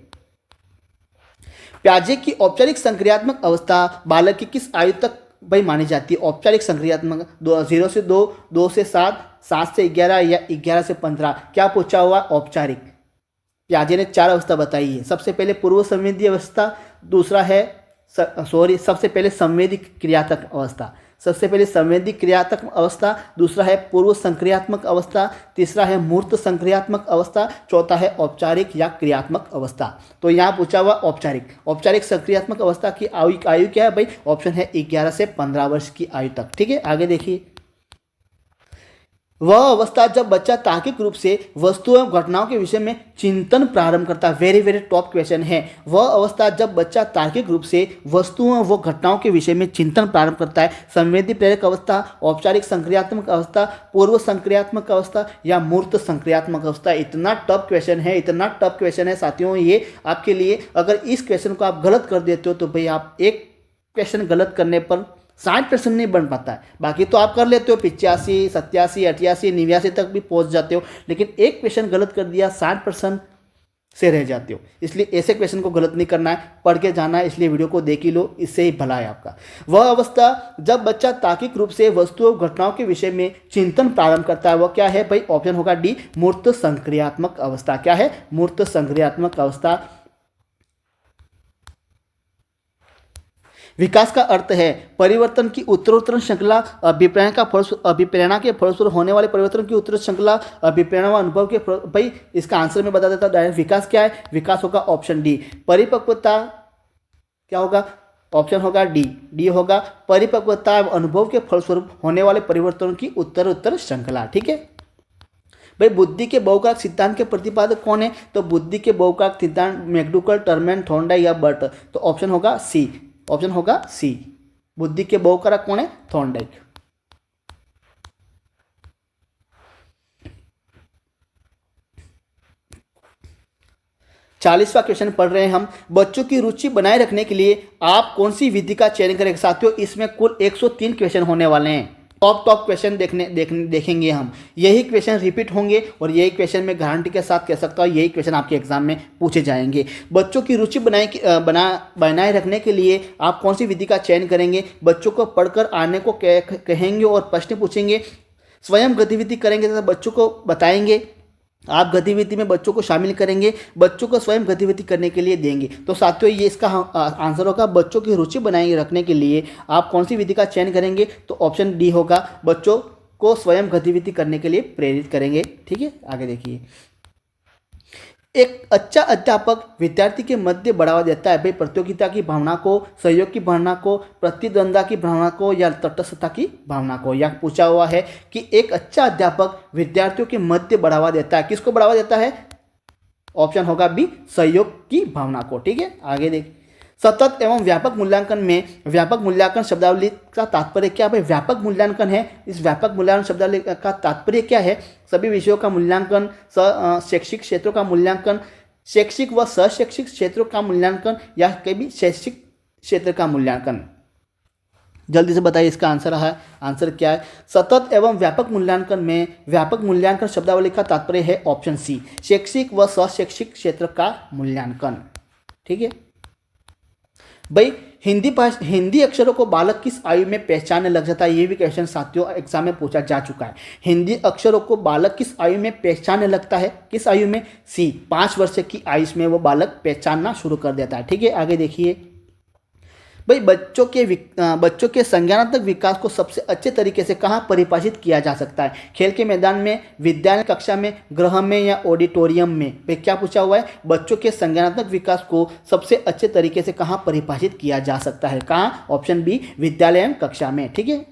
प्याजे की औपचारिक संक्रियात्मक अवस्था बालक की किस आयु तक भाई मानी जाती है? औपचारिक संक्रियात्मक 0 से 2, 2 से 7, 7 से 11 या 11 से 15। क्या पूछा हुआ? औपचारिक। प्याजे ने 4 अवस्था बताई है। सबसे पहले पूर्व संवेदी अवस्था, दूसरा है सबसे पहले संवेदी क्रियात्मक अवस्था, सबसे पहले संवेदी क्रियात्मक अवस्था, दूसरा है पूर्व संक्रियात्मक अवस्था, तीसरा है मूर्त संक्रियात्मक अवस्था, चौथा है औपचारिक या क्रियात्मक अवस्था। तो यहाँ पूछा हुआ औपचारिक। औपचारिक संक्रियात्मक अवस्था की आयु क्या है भाई? ऑप्शन है 11 से 15 वर्ष की आयु तक। ठीक है, आगे देखिए। वह अवस्था जब बच्चा तार्किक रूप से वस्तुओं एवं घटनाओं के विषय में चिंतन प्रारंभ करता है। वेरी वेरी टॉप क्वेश्चन है। वह अवस्था जब बच्चा तार्किक रूप से वस्तुओं व घटनाओं के विषय में चिंतन प्रारंभ करता है। संवेदी प्रेरक अवस्था, औपचारिक संक्रियात्मक अवस्था, पूर्व संक्रियात्मक अवस्था या मूर्त संक्रियात्मक अवस्था। इतना टफ क्वेश्चन है, इतना टफ क्वेश्चन है साथियों ये आपके लिए। अगर इस क्वेश्चन को आप गलत कर देते हो तो भाई आप एक क्वेश्चन गलत करने पर 60% नहीं बन पाता है। बाकी तो आप कर लेते हो 85, 87, 88, 89 तक भी पहुंच जाते हो, लेकिन एक क्वेश्चन गलत कर दिया 60% से रह जाते हो। इसलिए ऐसे क्वेश्चन को गलत नहीं करना है, पढ़ के जाना है। इसलिए वीडियो को देख ही लो, इससे ही भला है आपका। वह अवस्था जब बच्चा तार्किक रूप से वस्तुओं घटनाओं के विषय में चिंतन प्रारंभ करता है, वह क्या है भाई? ऑप्शन होगा डी, मूर्त संक्रियात्मक अवस्था। क्या है? मूर्त संक्रियात्मक अवस्था। विकास का अर्थ है परिवर्तन की उत्तरोत्तर श्रृंखला, अभिप्रेरणा के फलस्वरूप होने वाले परिवर्तन की उत्तर श्रृंखला, अभिप्रेरणा व अनुभव के भाई इसका आंसर मैं बता देता हूं डायरेक्ट। विकास क्या है? विकास होगा ऑप्शन डी। परिपक्वता क्या होगा? ऑप्शन होगा डी। डी होगा परिपक्वता एवं अनुभव के फलस्वरूप होने वाले परिवर्तनों की उत्तरोत्तर श्रृंखला। ठीक है भाई। बुद्धि के बहुकारक सिद्धांत के प्रतिपादक कौन है? तो बुद्धि के बहुकारक सिद्धांत मैकडूगल, टर्मेन, थॉर्नडाइक या बर्ट। तो ऑप्शन होगा सी। ऑप्शन होगा सी। बुद्धि के बहुकारक कौन है? थॉर्नडाइक। चालीसवां क्वेश्चन पढ़ रहे हैं हम। बच्चों की रुचि बनाए रखने के लिए आप कौन सी विधि का चयन करेंगे? साथियों इसमें कुल 103 क्वेश्चन होने वाले हैं। टॉप क्वेश्चन देखेंगे हम। यही क्वेश्चन रिपीट होंगे और यही क्वेश्चन मैं गारंटी के साथ कह सकता हूँ यही क्वेश्चन आपके एग्जाम में पूछे जाएंगे। बच्चों की रुचि बनाए रखने के लिए आप कौन सी विधि का चयन करेंगे? बच्चों को पढ़कर आने को कहेंगे और प्रश्न पूछेंगे, स्वयं गतिविधि करेंगे तथा बच्चों को बताएंगे, आप गतिविधि में बच्चों को शामिल करेंगे, बच्चों को स्वयं गतिविधि करने के लिए देंगे। तो साथियों ये इसका आंसर होगा बच्चों की रुचि बनाए रखने के लिए आप कौन सी विधि का चयन करेंगे? तो ऑप्शन डी होगा, बच्चों को स्वयं गतिविधि करने के लिए प्रेरित करेंगे। ठीक है, आगे देखिए। एक अच्छा अध्यापक विद्यार्थी के मध्य बढ़ावा देता है भाई प्रतियोगिता की भावना को, सहयोग की भावना को, प्रतिद्वंद्विता की भावना को या तटस्थता की भावना को। यह पूछा हुआ है कि एक अच्छा अध्यापक विद्यार्थियों के मध्य बढ़ावा देता है। किसको बढ़ावा देता है? ऑप्शन होगा बी, सहयोग की भावना को। ठीक है, आगे देख। सतत एवं व्यापक मूल्यांकन में व्यापक मूल्यांकन शब्दावली का तात्पर्य क्या है? व्यापक मूल्यांकन है। इस व्यापक मूल्यांकन शब्दावली का तात्पर्य क्या है? सभी विषयों का मूल्यांकन, शैक्षिक क्षेत्रों का मूल्यांकन, शैक्षिक व शैक्षिक क्षेत्रों का मूल्यांकन या कभी शैक्षिक क्षेत्र का मूल्यांकन। जल्दी से बताइए इसका आंसर है। आंसर क्या है? सतत एवं व्यापक मूल्यांकन में व्यापक मूल्यांकन शब्दावली का तात्पर्य है ऑप्शन सी, शैक्षिक व शैक्षिक क्षेत्र का मूल्यांकन। ठीक है भाई। हिंदी अक्षरों को बालक किस आयु में पहचानने लग जाता है? ये भी क्वेश्चन साथियों एग्जाम में पूछा जा चुका है। हिंदी अक्षरों को बालक किस आयु में पहचानने लगता है? किस आयु में? सी, 5 वर्ष की आयु में वो बालक पहचानना शुरू कर देता है। ठीक है, आगे देखिए भाई। बच्चों के संज्ञानात्मक विकास को सबसे अच्छे तरीके से कहाँ परिभाषित किया जा सकता है? खेल के मैदान में, विद्यालय कक्षा में, गृह में या ऑडिटोरियम में? भाई क्या पूछा हुआ है? बच्चों के संज्ञानात्मक विकास को सबसे अच्छे तरीके से कहाँ परिभाषित किया जा सकता है? कहाँ? ऑप्शन बी, विद्यालय एवं कक्षा में। ठीक है।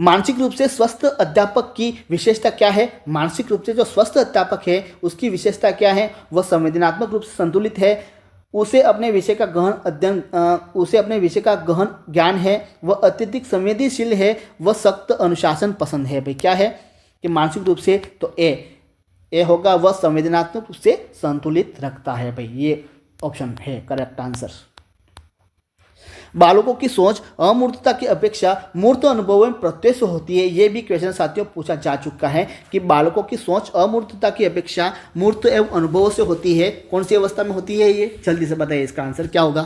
मानसिक रूप से स्वस्थ अध्यापक की विशेषता क्या है? मानसिक रूप से जो स्वस्थ अध्यापक है उसकी विशेषता क्या है? वह संवेदनात्मक रूप से संतुलित है, उसे अपने विषय का गहन अध्ययन उसे अपने विषय का गहन ज्ञान है, वह अत्यधिक संवेदनशील है, वह सख्त अनुशासन पसंद है। भाई क्या है कि मानसिक रूप से, तो ए होगा, वह संवेदनात्मक रूप से संतुलित रखता है। भाई ये ऑप्शन है करेक्ट आंसर। बालकों की सोच अमूर्तता की अपेक्षा मूर्त अनुभवों में प्रत्यक्ष होती है। ये भी क्वेश्चन साथियों पूछा जा चुका है कि बालकों की सोच अमूर्तता की अपेक्षा मूर्त एवं अनुभवों से होती है। कौन सी अवस्था में होती है ये, जल्दी से बताइए इसका आंसर क्या होगा।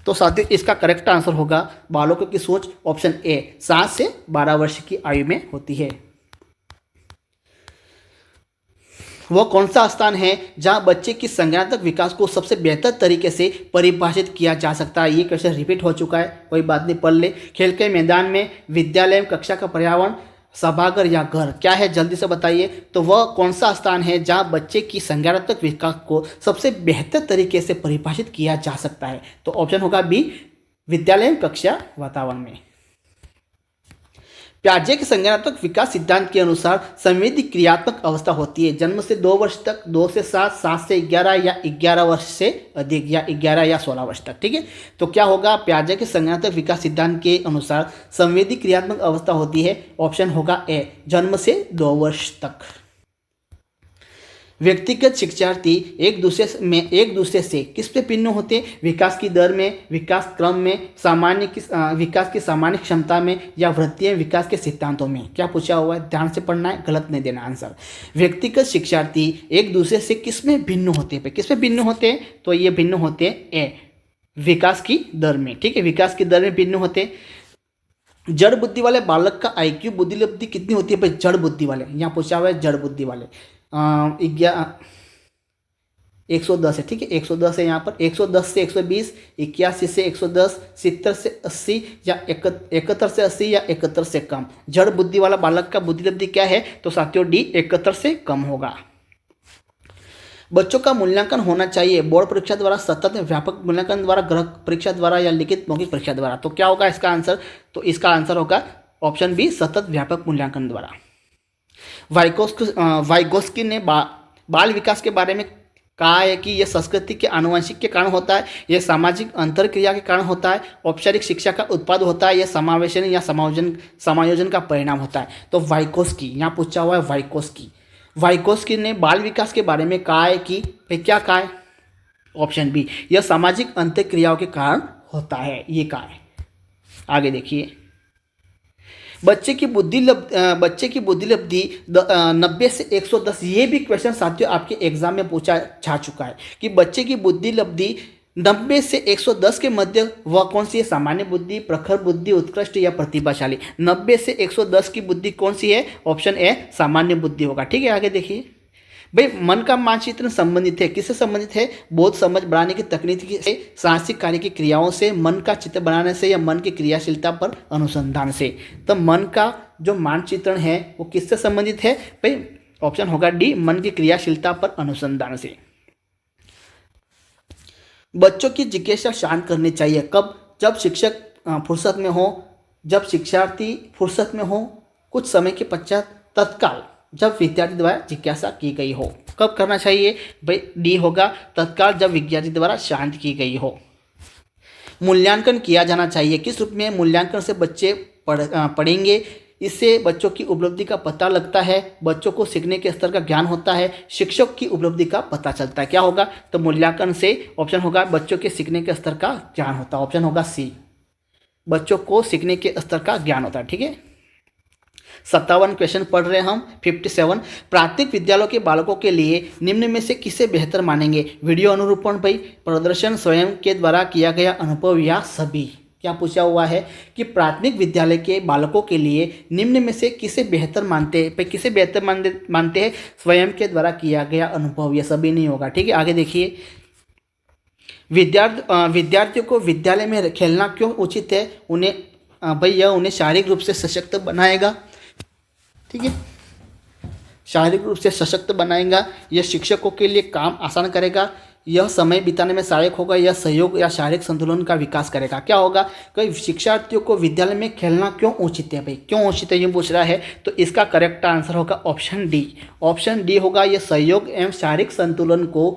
तो साथियों इसका करेक्ट आंसर होगा बालकों की सोच ऑप्शन ए, 7 से 12 वर्ष की आयु में होती है। वह कौन सा स्थान है जहां बच्चे की संज्ञानात्मक विकास को सबसे बेहतर तरीके से परिभाषित किया जा सकता है। ये क्वेश्चन रिपीट हो चुका है, कोई बात नहीं, पढ़ ले। खेल के मैदान में, विद्यालय में, कक्षा का पर्यावरण, सभागार या घर, क्या है जल्दी से बताइए। तो वह कौन सा स्थान है जहां बच्चे की संज्ञानात्मक विकास को सबसे बेहतर तरीके से परिभाषित किया जा सकता है। तो ऑप्शन होगा बी, विद्यालय में, कक्षा, वातावरण में। पियाजे के संज्ञानात्मक विकास सिद्धांत के अनुसार संवेदी क्रियात्मक अवस्था होती है जन्म से 2 वर्ष तक, 2 से 7, 7 से 11 या 11 वर्ष से अधिक, या 11 या 16 वर्ष तक। ठीक है, तो क्या होगा, पियाजे के संज्ञानात्मक विकास सिद्धांत के अनुसार संवेदी क्रियात्मक अवस्था होती है, ऑप्शन होगा ए, जन्म से 2 वर्ष तक। व्यक्तिगत शिक्षार्थी एक दूसरे से किस पे भिन्न होते हैं, विकास की दर में, विकास क्रम में, विकास की सामान्य क्षमता में, या वृत्तीय विकास के सिद्धांतों में। क्या पूछा हुआ है, ध्यान से पढ़ना है, गलत नहीं देना आंसर। व्यक्तिगत शिक्षार्थी एक दूसरे से किस में भिन्न होते हैं, किस में भिन्न होते हैं, तो ये भिन्न होते हैं ए, विकास की दर में। ठीक है, विकास की दर में भिन्न होते हैं। जड़ बुद्धि वाले बालक का IQ बुद्धिलब्धि कितनी होती है, भाई जड़ बुद्धि वाले, यहाँ पूछा हुआ है जड़ बुद्धि वाले 110 है। ठीक है, 110 है यहाँ पर, 110 से 120, 81 से 110, 70 से 80, या 71 से 80, या 71 से कम। जड़ बुद्धि वाला बालक का बुद्धिलब्धि क्या है, तो साथियों डी, 71 से कम होगा। बच्चों का मूल्यांकन होना चाहिए बोर्ड परीक्षा द्वारा, सतत व्यापक मूल्यांकन द्वारा, गृह परीक्षा द्वारा, या लिखित मौखिक परीक्षा द्वारा। तो क्या होगा इसका आंसर, तो इसका आंसर होगा ऑप्शन बी, सतत व्यापक मूल्यांकन द्वारा। वाइगोस्की ने बाल विकास के बारे में कहा है कि यह संस्कृति के आनुवंशिक के कारण होता है, यह सामाजिक अंतरक्रिया के कारण होता है, औपचारिक शिक्षा का उत्पाद होता है, यह समावेशन या समायोजन का परिणाम होता है। तो वाइगोस्की, यहाँ पूछा हुआ है वाइगोस्की ने बाल विकास के बारे में कहा है कि क्या कहा है, ऑप्शन बी, यह सामाजिक अंतरक्रियाओं के कारण होता है, ये कहा है। आगे देखिए, बच्चे की बुद्धिलब्धि 90 से 110, ये भी क्वेश्चन साथियों आपके एग्जाम में पूछा जा चुका है कि बच्चे की बुद्धिलब्धि 90 से 110 के मध्य वह कौन सी है, सामान्य बुद्धि, प्रखर बुद्धि, उत्कृष्ट, या प्रतिभाशाली। 90 से 110 की बुद्धि कौन सी है, ऑप्शन ए, सामान्य बुद्धि होगा। ठीक है, आगे देखिए, भाई मन का मानचित्रण संबंधित है, किससे संबंधित है, बोध समझ बढ़ाने की तकनीक से, साहसिक कार्य की क्रियाओं से, मन का चित्र बनाने से, या मन की क्रियाशीलता पर अनुसंधान से। तो मन का जो मानचित्रण है वो किससे संबंधित है, भाई ऑप्शन होगा डी, मन की क्रियाशीलता पर अनुसंधान से। बच्चों की जिज्ञासा शांत करनी चाहिए, कब, जब शिक्षक फुर्सत में हो, जब शिक्षार्थी फुर्सत में हो, कुछ समय के पश्चात, तत्काल, जब विद्यार्थी द्वारा जिज्ञासा की गई हो। कब करना चाहिए, भाई डी होगा, तत्काल, जब विद्यार्थी द्वारा शांत की गई हो। मूल्यांकन किया जाना चाहिए, किस रूप में मूल्यांकन से बच्चे पढ़ेंगे, इससे बच्चों की उपलब्धि का पता लगता है, बच्चों को सीखने के स्तर का ज्ञान होता है, शिक्षक की उपलब्धि का पता चलता है। क्या होगा, तो मूल्यांकन से ऑप्शन होगा बच्चों के सीखने के स्तर का ज्ञान होता है, ऑप्शन होगा सी, बच्चों को सीखने के स्तर का ज्ञान होता है। ठीक है, 57 क्वेश्चन पढ़ रहे हैं हम। 57, प्राथमिक विद्यालयों के बालकों के लिए निम्न में से किसे बेहतर मानेंगे, वीडियो अनुरूपण, भाई प्रदर्शन, स्वयं के द्वारा किया गया अनुभव, या सभी। क्या पूछा हुआ है कि प्राथमिक विद्यालय के बालकों के लिए निम्न में से किसे बेहतर मानते हैं, भाई किसे बेहतर मानते हैं, स्वयं के द्वारा किया गया अनुभव, यह सभी नहीं होगा। ठीक है, आगे देखिए, विद्यार्थियों को विद्यालय में खेलना क्यों उचित है, उन्हें भाई यह उन्हें शारीरिक रूप से सशक्त बनाएगा। ठीक है, शारीरिक रूप से सशक्त बनाएगा, यह शिक्षकों के लिए काम आसान करेगा, यह समय बिताने में सहायक होगा, यह सहयोग या शारीरिक संतुलन का विकास करेगा। क्या होगा, कई शिक्षार्थियों को विद्यालय में खेलना क्यों उचित है, भाई क्यों उचित है ये पूछ रहा है, तो इसका करेक्ट आंसर होगा ऑप्शन डी, ऑप्शन डी होगा, यह सहयोग एवं शारीरिक संतुलन को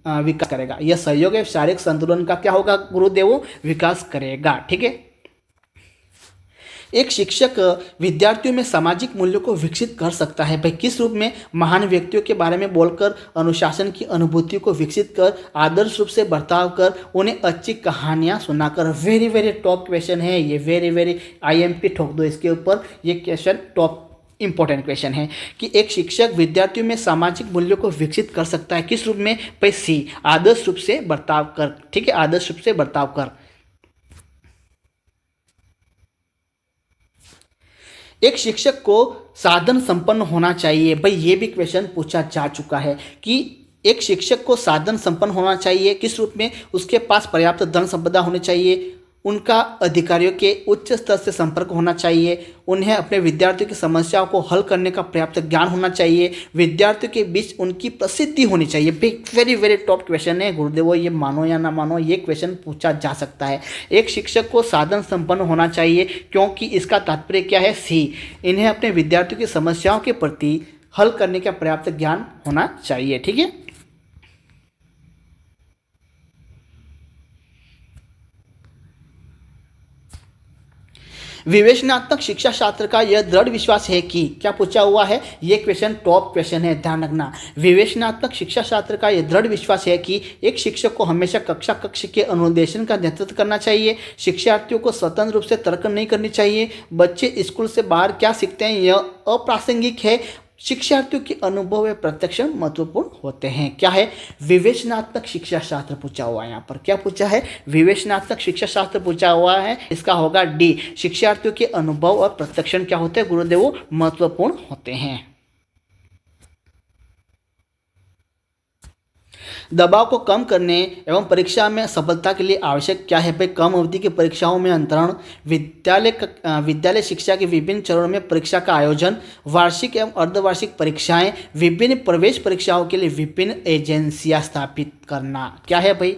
विकास करेगा। यह सहयोग है शारीरिक संतुलन का क्या होगा गुरुदेवों, विकास करेगा। ठीक है। एक शिक्षक विद्यार्थियों में सामाजिक मूल्यों को विकसित कर सकता है। भाई किस रूप में? महान व्यक्तियों के बारे में बोलकर, अनुशासन की अनुभूति को विकसित कर, आदर्श रूप से बर्ताव कर, उन्हें अच्छी कहानियां सुनाकर। वेरी वेरी टॉप क्वेश्चन है ये, वेरी वेरी IMP ठोक दो इसके ऊपर। ये क्वेश्चन टॉप इंपॉर्टेंट क्वेश्चन है कि एक शिक्षक विद्यार्थियों में सामाजिक मूल्यों को विकसित कर सकता है। किस रूप में? भाई C, आदर्श रूप से बर्ताव कर। ठीक है, आदर्श रूप से बर्ताव कर। एक शिक्षक को साधन संपन्न होना चाहिए। भाई ये भी क्वेश्चन पूछा जा चुका है कि एक शिक्षक को साधन संपन्न होना चाहिए। किस रूप में? उसके पास पर्याप्त धन संपदा होनी चाहिए, उनका अधिकारियों के उच्च स्तर से संपर्क होना चाहिए, उन्हें अपने विद्यार्थियों की समस्याओं को हल करने का पर्याप्त ज्ञान होना चाहिए, विद्यार्थियों के बीच उनकी प्रसिद्धि होनी चाहिए। वेरी वेरी टॉप क्वेश्चन है गुरुदेव, ये मानो या ना मानो ये क्वेश्चन पूछा जा सकता है। एक शिक्षक को साधन संपन्न होना चाहिए क्योंकि इसका तात्पर्य क्या है? C, इन्हें अपने विद्यार्थियों की समस्याओं के प्रति हल करने का पर्याप्त ज्ञान होना चाहिए। ठीक है। विवेचनात्मक शिक्षा शास्त्र का यह दृढ़ विश्वास है कि, क्या पूछा हुआ है? ये क्वेश्चन टॉप क्वेश्चन है, ध्यान रखना। विवेचनात्मक शिक्षा शास्त्र का यह दृढ़ विश्वास है कि एक शिक्षक को हमेशा कक्ष के अनुदेशन का नेतृत्व करना चाहिए, शिक्षार्थियों को स्वतंत्र रूप से तर्क नहीं करनी चाहिए, बच्चे स्कूल से बाहर क्या सीखते हैं यह अप्रासंगिक है, शिक्षार्थियों के अनुभव व प्रत्यक्ष महत्वपूर्ण होते हैं। क्या है? विवेचनात्मक शिक्षा शास्त्र पूछा हुआ है। यहाँ पर क्या पूछा है? विवेचनात्मक शिक्षा शास्त्र पूछा हुआ है। इसका होगा D, शिक्षार्थियों के अनुभव और प्रत्यक्षण क्या होते हैं गुरुदेवों? महत्वपूर्ण होते हैं। दबाव को कम करने एवं परीक्षा में सफलता के लिए आवश्यक क्या है? भाई कम अवधि की परीक्षाओं में अंतरण, विद्यालय शिक्षा के विभिन्न चरणों में परीक्षा का आयोजन, वार्षिक एवं अर्धवार्षिक परीक्षाएं, विभिन्न प्रवेश परीक्षाओं के लिए विभिन्न एजेंसियां स्थापित करना। क्या है भाई?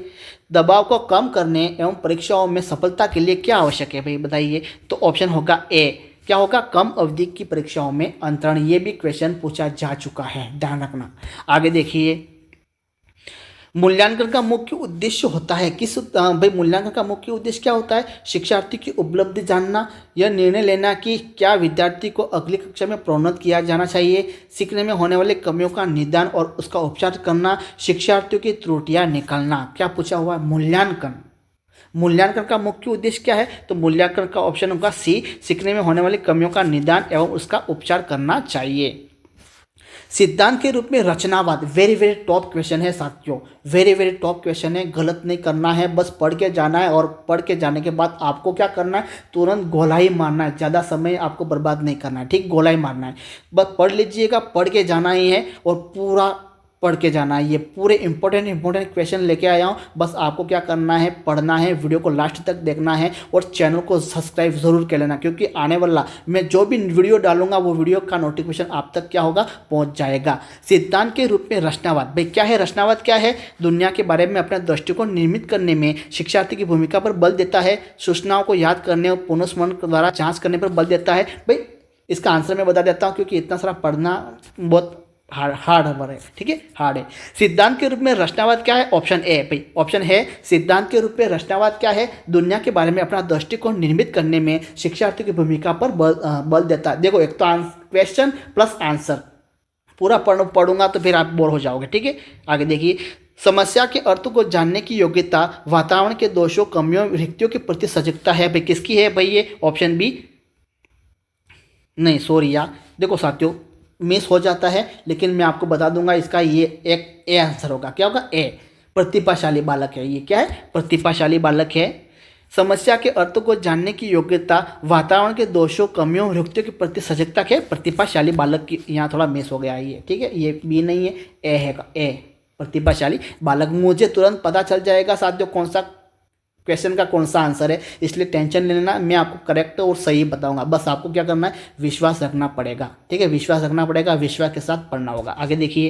दबाव को कम करने एवं परीक्षाओं में सफलता के लिए क्या आवश्यक है भाई बताइए? तो ऑप्शन होगा A, क्या होगा? कम अवधि की परीक्षाओं में अंतरण। ये भी क्वेश्चन पूछा जा चुका है, ध्यान रखना। आगे देखिए, मूल्यांकन का मुख्य उद्देश्य होता है किस? भाई मूल्यांकन का मुख्य उद्देश्य क्या होता है? शिक्षार्थी की उपलब्धि जानना, यह निर्णय लेना कि क्या विद्यार्थी को अगली कक्षा में प्रोन्नत किया जाना चाहिए, सीखने में होने वाले कमियों का निदान और उसका उपचार करना, शिक्षार्थियों की त्रुटियां निकालना। क्या पूछा हुआ है? मूल्यांकन। मूल्यांकन का मुख्य उद्देश्य क्या है? तो मूल्यांकन का ऑप्शन होगा C, सीखने में होने वाली कमियों का निदान एवं उसका उपचार करना चाहिए। सिद्धांत के रूप में रचनावाद, वेरी वेरी टॉप क्वेश्चन है साथियों, वेरी वेरी टॉप क्वेश्चन है। गलत नहीं करना है, बस पढ़ के जाना है और पढ़ के जाने के बाद आपको क्या करना है? तुरंत गोलाई मारना है, ज़्यादा समय आपको बर्बाद नहीं करना है। ठीक, गोलाई मारना है, बस पढ़ लीजिएगा, पढ़ के जाना ही है और पूरा पढ़ के जाना है। ये पूरे इंपॉर्टेंट क्वेश्चन लेके आया हूँ, बस आपको क्या करना है? पढ़ना है, वीडियो को लास्ट तक देखना है और चैनल को सब्सक्राइब जरूर कर लेना, क्योंकि आने वाला मैं जो भी वीडियो डालूंगा वो वीडियो का नोटिफिकेशन आप तक क्या होगा? पहुँच जाएगा। सिद्धांत के रूप में रचनावाद, भाई क्या है रचनावाद? क्या है? दुनिया के बारे में अपना दृष्टिकोण निर्मित करने में शिक्षार्थी की भूमिका पर बल देता है, सूचनाओं को याद करने और पुनस्मरण द्वारा जाँच करने पर बल देता है। भाई इसका आंसर मैं बता देता हूँ, क्योंकि इतना सारा पढ़ना बहुत हार्ड है। ठीक है, हार्ड है। सिद्धांत के रूप में रचनावाद क्या है? ऑप्शन A भाई, ऑप्शन है सिद्धांत के रूप में रचनावाद क्या है? दुनिया के बारे में अपना दृष्टिकोण निर्मित करने में शिक्षार्थी की भूमिका पर बल देता है। देखो, एक तो क्वेश्चन प्लस आंसर पूरा पढ़ूंगा तो फिर आप बोर हो जाओगे। ठीक है, आगे देखिए, समस्या के अर्थ को जानने की योग्यता, वातावरण के दोषों, कमियों, रिक्तियों के प्रति सजगता है। भाई किसकी है भाई? ये ऑप्शन B नहीं, सॉरी यार, देखो साथियों मिस हो जाता है, लेकिन मैं आपको बता दूंगा इसका ये एक A आंसर होगा। क्या होगा? A, प्रतिभाशाली बालक है। ये क्या है? प्रतिभाशाली बालक है। समस्या के अर्थ को जानने की योग्यता, वातावरण के दोषों, कमियों, रिक्तियों के प्रति सजगता है प्रतिभाशाली बालक की। यहाँ थोड़ा मिस हो गया है ये। ठीक है, ये B नहीं है, A है। A, प्रतिभाशाली बालक। मुझे तुरंत पता चल जाएगा साथियों कौन सा क्वेश्चन का कौन सा आंसर है, इसलिए टेंशन नहीं लेना, मैं आपको करेक्ट और सही बताऊंगा। बस आपको क्या करना है? विश्वास रखना पड़ेगा। ठीक है, विश्वास रखना पड़ेगा, विश्वास के साथ पढ़ना होगा। आगे देखिए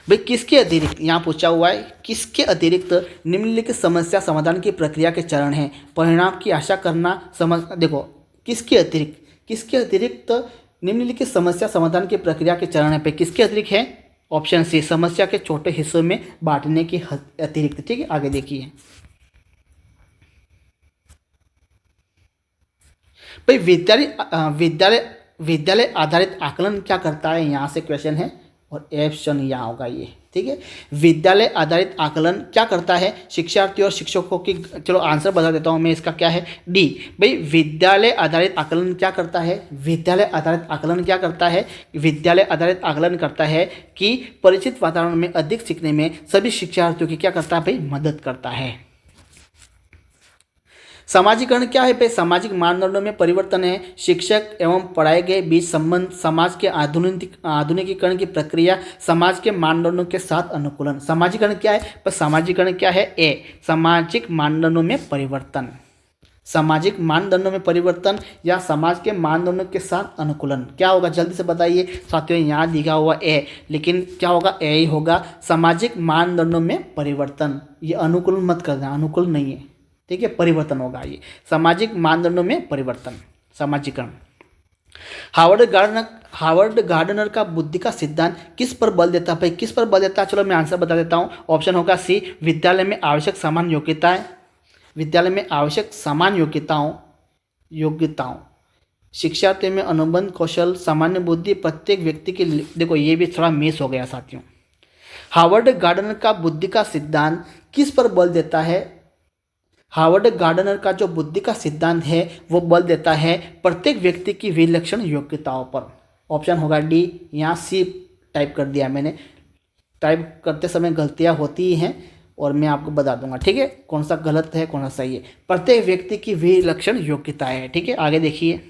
भाई, किसके अतिरिक्त, यहाँ पूछा हुआ है, किसके अतिरिक्त निम्नलिखित समस्या समाधान की प्रक्रिया के चरण हैं? परिणाम की आशा करना, देखो किसके अतिरिक्त निम्नलिखित समस्या समाधान की प्रक्रिया के चरण है पे किसके अतिरिक्त है? ऑप्शन सी समस्या के छोटे हिस्सों में बांटने के अतिरिक्त। ठीक है, आगे देखिए भाई विद्यालय विद्यालय आधारित आकलन क्या करता है, यहाँ से क्वेश्चन है और ऑप्शन यहाँ होगा ये। ठीक है, विद्यालय आधारित आकलन क्या करता है, शिक्षार्थी और शिक्षकों की, चलो आंसर बता देता हूँ मैं इसका, क्या है डी। भाई विद्यालय आधारित आकलन क्या करता है, विद्यालय आधारित आकलन क्या करता है, विद्यालय आधारित आकलन करता है कि परिचित वातावरण में अधिक सीखने में सभी शिक्षार्थियों की क्या करता है भाई, मदद करता है। सामाजिकरण क्या है भाई, सामाजिक मानदंडों में परिवर्तन है, शिक्षक एवं पढ़ाए गए बीच संबंध, समाज के आधुनिकीकरण की प्रक्रिया, समाज के मानदंडों के साथ अनुकूलन। सामाजिकरण क्या है, पर सामाजिकरण क्या है, ए सामाजिक मानदंडों में परिवर्तन, सामाजिक मानदंडों में परिवर्तन या समाज के मानदंडों के साथ अनुकूलन। क्या होगा जल्दी से बताइए साथियों, यहाँ दिखा हुआ ए, लेकिन क्या होगा, ए ही होगा, सामाजिक मानदंडों में परिवर्तन। ये अनुकूलन मत करना, अनुकूल नहीं है, ठीक है, परिवर्तन होगा ये, सामाजिक मानदंडों में परिवर्तन, सामाजिकरण। हार्वर्ड गार्डनर का बुद्धि का सिद्धांत किस पर बल देता है भाई, किस पर बल देता है, चलो मैं आंसर बता देता हूँ। ऑप्शन होगा सी विद्यालय में आवश्यक समान योग्यताएं, विद्यालय में आवश्यक समान योग्यताओं, शिक्षार्थियों में अनुबंध कौशल, सामान्य बुद्धि, प्रत्येक व्यक्ति के लिए। देखो ये भी थोड़ा मिस हो गया साथियों। हार्वर्ड गार्डनर का बुद्धि का सिद्धांत किस पर बल देता है, हार्वर्ड गार्डनर का जो बुद्धि का सिद्धांत है वो बल देता है प्रत्येक व्यक्ति की विलक्षण योग्यताओं पर। ऑप्शन होगा डी, यहाँ सी टाइप कर दिया मैंने, टाइप करते समय गलतियाँ होती ही हैं और मैं आपको बता दूंगा, ठीक है, कौन सा गलत है कौन सा सही है। प्रत्येक व्यक्ति की विलक्षण योग्यताएं है, ठीक है, आगे देखिए।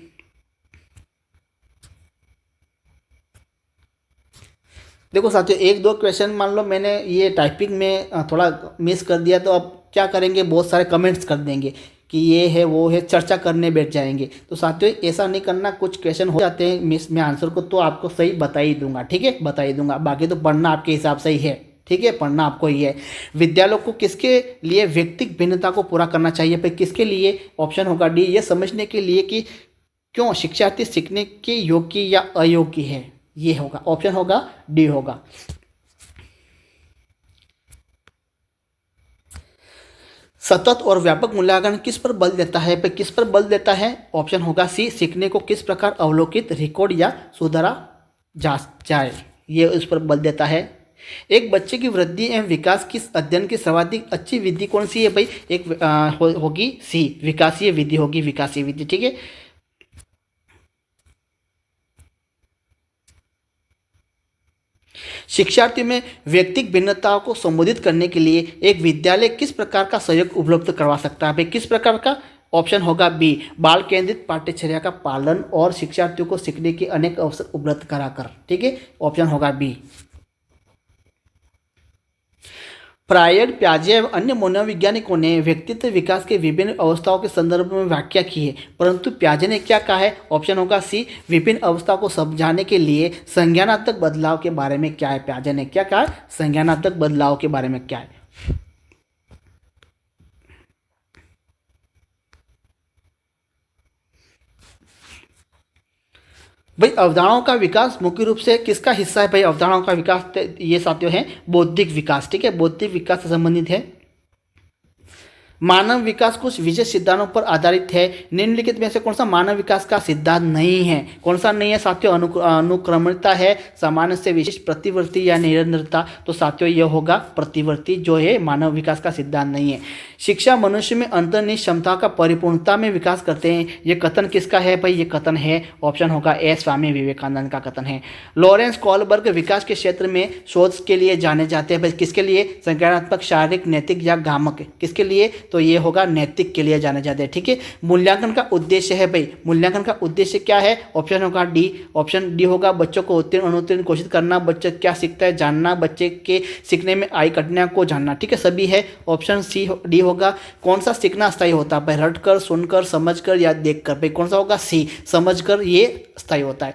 देखो साथियों, एक दो क्वेश्चन मान लो मैंने ये टाइपिंग में थोड़ा मिस कर दिया, तो अब क्या करेंगे, बहुत सारे कमेंट्स कर देंगे कि ये है वो है, चर्चा करने बैठ जाएंगे। तो साथियों ऐसा नहीं करना, कुछ क्वेश्चन हो जाते हैं मिस में आंसर को तो आपको सही बता ही दूंगा, ठीक है, बता ही दूंगा, बाकी तो पढ़ना आपके हिसाब से ही है, ठीक है, पढ़ना आपको ही है। विद्यालयों को किसके लिए व्यक्तिगत भिन्नता को पूरा करना चाहिए, फिर किसके लिए, ऑप्शन होगा डी, ये समझने के लिए कि क्यों शिक्षार्थी सीखने के योग्य या अयोग्य है, ये होगा, ऑप्शन होगा डी होगा। सतत और व्यापक मूल्यांकन किस पर बल देता है, पे किस पर बल देता है, ऑप्शन होगा सी सीखने को किस प्रकार अवलोकित, रिकॉर्ड या सुधारा जा जाए, ये उस पर बल देता है। एक बच्चे की वृद्धि एवं विकास की अध्ययन की सर्वाधिक अच्छी विधि कौन सी है भाई, एक होगी सी विकासीय विधि होगी, विकासीय विधि, ठीक है। शिक्षार्थियों में व्यक्तिगत भिन्नताओं को संबोधित करने के लिए एक विद्यालय किस प्रकार का सहयोग उपलब्ध करवा सकता है भाई, किस प्रकार का, ऑप्शन होगा बी बाल केंद्रित पाठ्यचर्या का पालन और शिक्षार्थियों को सीखने के अनेक अवसर उपलब्ध कराकर, ठीक है, ऑप्शन होगा बी। फ्रायड, प्याजे एवं अन्य मनोवैज्ञानिकों ने व्यक्तित्व विकास के विभिन्न अवस्थाओं के संदर्भ में व्याख्या की है, परंतु प्याजे ने क्या कहा है, ऑप्शन होगा सी विभिन्न अवस्थाओं को समझाने के लिए संज्ञानात्मक बदलाव के बारे में क्या है, प्याजे ने क्या कहा, संज्ञानात्मक बदलाव के बारे में क्या है। भाई अवधारणाओं का विकास मुख्य रूप से किसका हिस्सा है भाई, अवधारणाओं का विकास ये साथियों है बौद्धिक विकास, ठीक है, बौद्धिक विकास से संबंधित है। मानव विकास कुछ विशेष सिद्धांतों पर आधारित है, निम्नलिखित में से कौन सा मानव विकास का सिद्धांत नहीं है, कौन सा नहीं है साथियों, अनुक्रमणिकता है, सामान्य से विशेष प्रतिवर्ती या निरंतरता, तो साथियों यह होगा प्रतिवर्ती जो है मानव विकास का सिद्धांत नहीं है। शिक्षा मनुष्य में अंतर्निहित क्षमता का परिपूर्णता में विकास करते हैं, ये कथन किसका है भाई, ये कथन है, ऑप्शन होगा ए स्वामी विवेकानंद का कथन है। लॉरेंस कोहलबर्ग विकास के क्षेत्र में शोध के लिए जाने जाते हैं भाई, किसके लिए, संज्ञानात्मक, शारीरिक, नैतिक या गामक, किसके लिए, तो ये होगा नैतिक के लिए जाने जाते हैं, ठीक है। मूल्यांकन का उद्देश्य है भाई, मूल्यांकन का उद्देश्य क्या है, ऑप्शन होगा डी, ऑप्शन डी होगा बच्चों को उत्तीर्ण अनुत्तीर्ण घोषित करना, बच्चा क्या सीखता है जानना, बच्चे के सीखने में आई कठिनाइयों को जानना, ठीक है, सभी है, ऑप्शन सी डी होगा। कौन सा सीखना स्थायी होता है भाई, रटकर, सुनकर, समझकर या देखकर, भाई कौन सा होगा, सी समझकर, ये स्थायी होता है।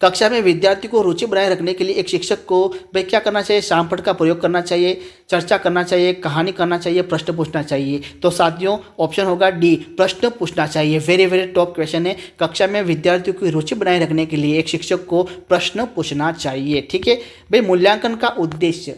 कक्षा में विद्यार्थी को रुचि बनाए रखने के लिए एक शिक्षक को भाई क्या करना चाहिए, शामपठ का प्रयोग करना चाहिए, चर्चा करना चाहिए, कहानी करना चाहिए, प्रश्न पूछना चाहिए। तो साथियों ऑप्शन होगा डी, प्रश्न पूछना चाहिए। वेरी वेरी टॉप क्वेश्चन है। कक्षा में विद्यार्थियों की रुचि बनाए रखने के लिए एक शिक्षक को प्रश्न पूछना चाहिए। ठीक है भाई। मूल्यांकन का उद्देश्य,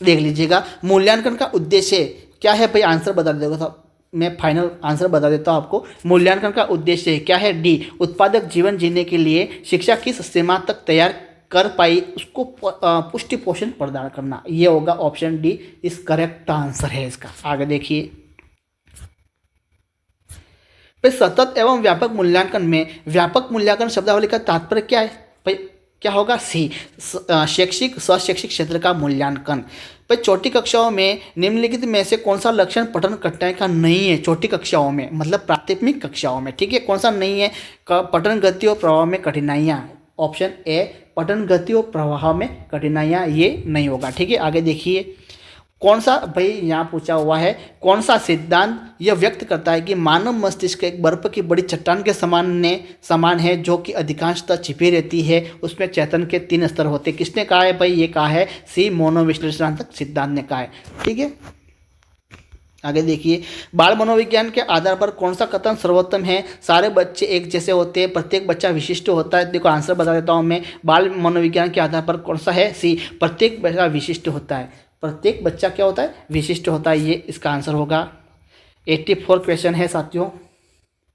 देख लीजिएगा, मूल्यांकन का उद्देश्य क्या है भाई, आंसर बता देगा तो मैं फाइनल आंसर बता देता हूं आपको। मूल्यांकन का उद्देश्य क्या है, डी, उत्पादक जीवन जीने के लिए शिक्षा किस सीमा तक तैयार कर पाई उसको पुष्टि पोषण प्रदान करना। ये होगा ऑप्शन डी, इस करेक्ट आंसर है इसका। आगे देखिए, भाई सतत एवं व्यापक मूल्यांकन में व्यापक मूल्यांकन शब्दावली का तात्पर्य क्या है भाई, क्या होगा, सी, शैक्षिक शैक्षिक क्षेत्र का मूल्यांकन। भाई छोटी कक्षाओं में निम्नलिखित में से कौन सा लक्षण पठन कठिनाई का नहीं है, छोटी कक्षाओं में मतलब प्राथमिक कक्षाओं में। ठीक है, कौन सा नहीं है, पठन गति और प्रवाह में कठिनाइयाँ। ऑप्शन ए, पठन गति और प्रवाह में कठिनाइयाँ, ये नहीं होगा। ठीक है, आगे देखिए, कौन सा भाई यहाँ पूछा हुआ है, कौन सा सिद्धांत यह व्यक्त करता है कि मानव मस्तिष्क एक बर्फ की बड़ी चट्टान के समान है जो कि अधिकांशतः छिपी रहती है, उसमें चेतन के 3 स्तर होते हैं। किसने कहा है भाई, ये कहा है सी, मनोविश्लेषणात्मक सिद्धांत ने कहा है। ठीक है, आगे देखिए, बाल मनोविज्ञान के आधार पर कौन सा कथन सर्वोत्तम है, सारे बच्चे एक जैसे होते हैं, प्रत्येक बच्चा विशिष्ट होता है। देखो आंसर बता देता हूँ मैं, बाल मनोविज्ञान के आधार पर कौन सा है, सी, प्रत्येक बच्चा विशिष्ट होता है। प्रत्येक बच्चा क्या होता है, विशिष्ट होता है, ये इसका आंसर होगा। 84 क्वेश्चन है साथियों,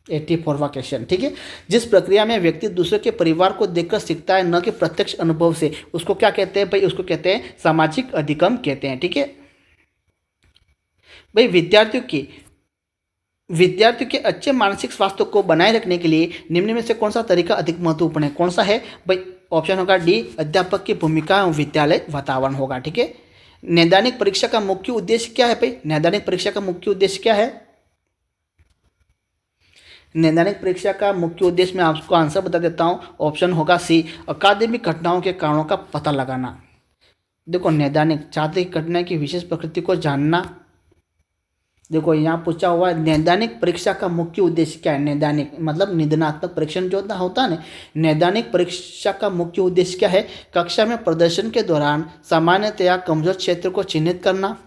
84वां क्वेश्चन। ठीक है, जिस प्रक्रिया में व्यक्ति दूसरे के परिवार को देखकर सीखता है न कि प्रत्यक्ष अनुभव से, उसको क्या कहते हैं भाई, उसको कहते हैं सामाजिक अधिगम कहते हैं। ठीक है भाई, विद्यार्थियों के अच्छे मानसिक स्वास्थ्य को बनाए रखने के लिए निम्न में से कौन सा तरीका अधिक महत्वपूर्ण है, कौन सा है भाई, ऑप्शन होगा डी, अध्यापक की भूमिका एवं विद्यालय वातावरण होगा। ठीक है, नैदानिक परीक्षा का मुख्य उद्देश्य क्या है भाई, नैदानिक परीक्षा का मुख्य उद्देश्य क्या है, नैदानिक परीक्षा का मुख्य उद्देश्य मैं आपको आंसर बता देता हूं। ऑप्शन होगा सी, अकादमिक घटनाओं के कारणों का पता लगाना। देखो नैदानिक, छात्र की घटना की विशेष प्रकृति को जानना। देखो यहाँ पूछा हुआ है नैदानिक परीक्षा का मुख्य उद्देश्य क्या है, नैदानिक मतलब निदानात्मक परीक्षण जो होता है ना, नैदानिक परीक्षा का मुख्य उद्देश्य क्या है, कक्षा में प्रदर्शन के दौरान सामान्यतया कमजोर क्षेत्र को चिन्हित करना,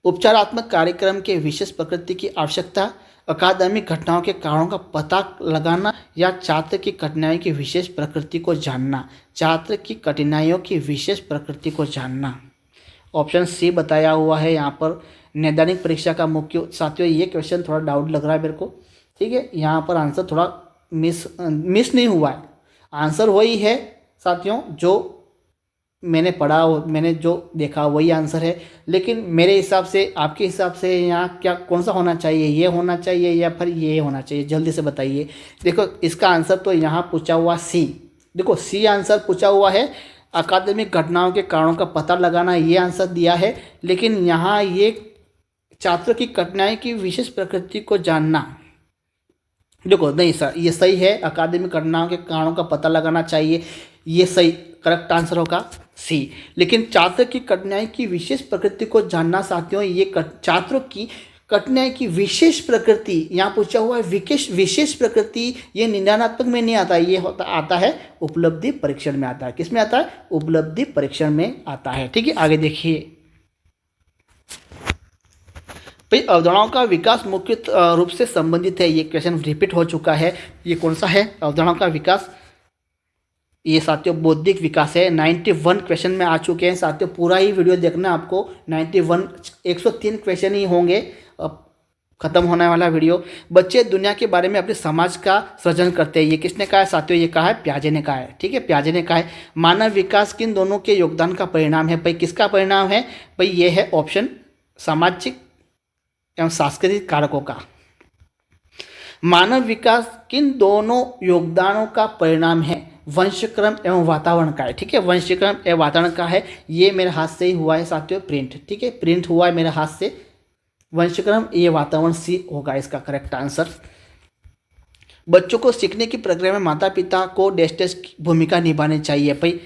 उपचारात्मक कार्यक्रम के विशेष प्रकृति की आवश्यकता, अकादमिक घटनाओं के कारणों का पता लगाना, या छात्र की कठिनाइयों की विशेष प्रकृति को जानना, छात्र की कठिनाइयों की विशेष प्रकृति को जानना। ऑप्शन सी बताया हुआ है यहाँ पर, नैदानिक परीक्षा का मुख्य। साथियों ये क्वेश्चन थोड़ा डाउट लग रहा है मेरे को। ठीक है, यहाँ पर आंसर थोड़ा मिस नहीं हुआ है, आंसर वही है साथियों जो मैंने पढ़ा और मैंने जो देखा वही आंसर है। लेकिन मेरे हिसाब से, आपके हिसाब से यहाँ क्या कौन सा होना चाहिए, ये होना चाहिए या फिर ये होना चाहिए, जल्दी से बताइए। देखो इसका आंसर तो यहाँ पूछा हुआ सी, देखो सी आंसर पूछा हुआ है, अकादमिक घटनाओं के कारणों का पता लगाना, ये आंसर दिया है। लेकिन यहाँ ये छात्र की कठिनाई की विशेष प्रकृति को जानना, देखो नहीं सर ये सही है, अकादमिक घटनाओं के कारणों का पता लगाना चाहिए, ये सही करेक्ट आंसर होगा सी। लेकिन छात्र की कठिनाई की विशेष प्रकृति को जानना साथियों, ये छात्रों की कठिनाई की विशेष प्रकृति यहाँ पूछा हुआ है, विशेष प्रकृति ये निदानात्मक में नहीं आता, ये आता है उपलब्धि परीक्षण में आता है। किस में आता है, उपलब्धि परीक्षण में आता है। ठीक है, आगे देखिए, भाई अवधारणाओं का विकास मुख्य रूप से संबंधित है, ये क्वेश्चन रिपीट हो चुका है। ये कौन सा है, अवधारणाओं का विकास, ये साथियों बौद्धिक विकास है। 91 क्वेश्चन में आ चुके हैं साथियों, पूरा ही वीडियो देखना आपको। 91 103 क्वेश्चन ही होंगे, खत्म होने वाला वीडियो। बच्चे दुनिया के बारे में अपने समाज का सृजन करते हैं, ये किसने कहा है साथियों, ये कहा है प्याजे ने कहा है। ठीक है, प्याजे ने कहा है। मानव विकास किन दोनों के योगदान का परिणाम है, भाई किसका परिणाम है, भाई ये है ऑप्शन सामाजिक एवं सांस्कृतिक कारकों का। मानव विकास किन दोनों योगदानों का परिणाम है, वंशक्रम एवं वातावरण का है। ठीक है, वंशक्रम एवं वातावरण का है, ये मेरे हाथ से ही हुआ है साथियों प्रिंट। ठीक है, प्रिंट हुआ है मेरे हाथ से, वंशक्रम ये वातावरण सी होगा इसका करेक्ट आंसर। बच्चों को सीखने की प्रक्रिया में माता पिता को डेस्टेस की भूमिका निभानी चाहिए, भाई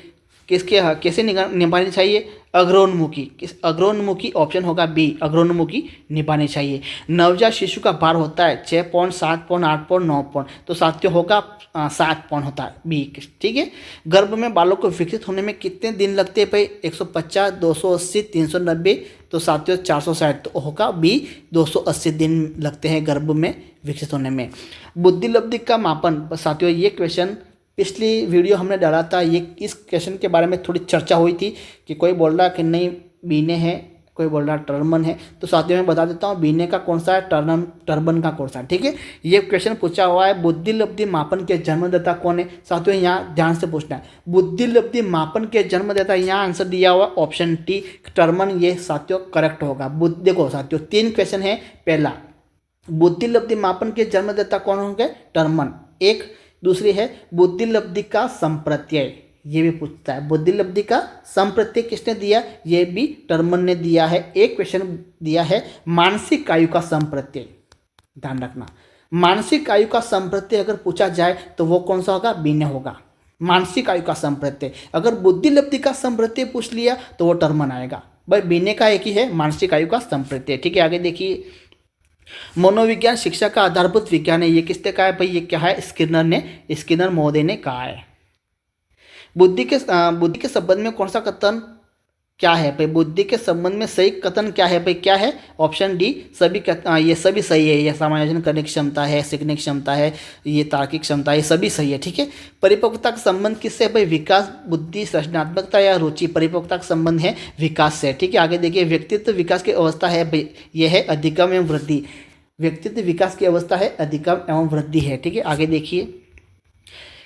कैसे निभानी चाहिए? अग्रोन्मुखी। अग्रोन्मुखी ऑप्शन होगा बी, अग्रोन्मुखी निभानी चाहिए। नवजात शिशु का भार होता है 6 पौंड, 7 पौंड, 8 पौंड, 9 पौंड, तो साथियों होगा 7 पौंड होता है बी। ठीक है। गर्भ में बालक को विकसित होने में कितने दिन लगते हैं भाई? 150, 280, 390, तो साथियों 460, तो होगा बी, 280 दिन लगते हैं गर्भ में विकसित होने में। बुद्धिलब्धि का मापन, साथियों ये क्वेश्चन पिछली वीडियो हमने डाला था, ये इस क्वेश्चन के बारे में थोड़ी चर्चा हुई थी कि कोई बोल रहा कि नहीं बीने है, कोई बोल रहा टर्मन है, तो साथियों मैं बता देता हूँ बीने का कौन सा है, टर्मन का कौन सा है। ठीक है। ये क्वेश्चन पूछा हुआ है, बुद्धिलब्धि मापन के जन्मदाता कौन है? साथियों यहाँ ध्यान से पूछना है, बुद्धिलब्धि मापन के जन्मदाता, यहाँ आंसर दिया हुआ ऑप्शन टी, टर्मन, ये साथियों करेक्ट होगा। देखो साथियों 3 क्वेश्चन है। पहला, बुद्धिलब्धि मापन के जन्मदाता कौन होंगे? टर्मन एक। दूसरी है बुद्धिलब्धि का संप्रत्यय, ये भी पूछता है, बुद्धिलब्धि का संप्रत्यय किसने दिया? ये भी टर्मन ने दिया है। एक क्वेश्चन दिया है मानसिक आयु का संप्रत्यय, ध्यान रखना, मानसिक आयु का संप्रत्यय अगर पूछा जाए तो वो कौन सा होगा? बीने होगा, मानसिक आयु का संप्रत्यय। अगर बुद्धिलब्धि का संप्रत्यय पूछ लिया तो वो टर्मन आएगा। भाई बीने का एक ही है, मानसिक आयु का संप्रत्यय। ठीक है। आगे देखिए, मनोविज्ञान शिक्षा का आधारभूत विज्ञान है, ये किसने कहा है भाई? ये क्या है? स्किनर महोदय ने कहा है। बुद्धि के संबंध में कौन सा कथन क्या है भाई? बुद्धि के संबंध में सही कथन क्या है भाई? क्या है? ऑप्शन डी, ये सभी सही है। ये समायोजन करने की क्षमता है, सीखने की क्षमता है, ये तार्किक क्षमता है, ये सभी सही है। ठीक है। परिपक्वता का संबंध किससे है भाई? विकास, बुद्धि, सृजनात्मकता या रुचि। परिपक्वता का संबंध है विकास से। ठीक है। आगे देखिए, व्यक्तित्व विकास की अवस्था है भाई, ये है अधिगम एवं वृद्धि। व्यक्तित्व विकास की अवस्था है अधिगम एवं वृद्धि है। ठीक है। आगे देखिए,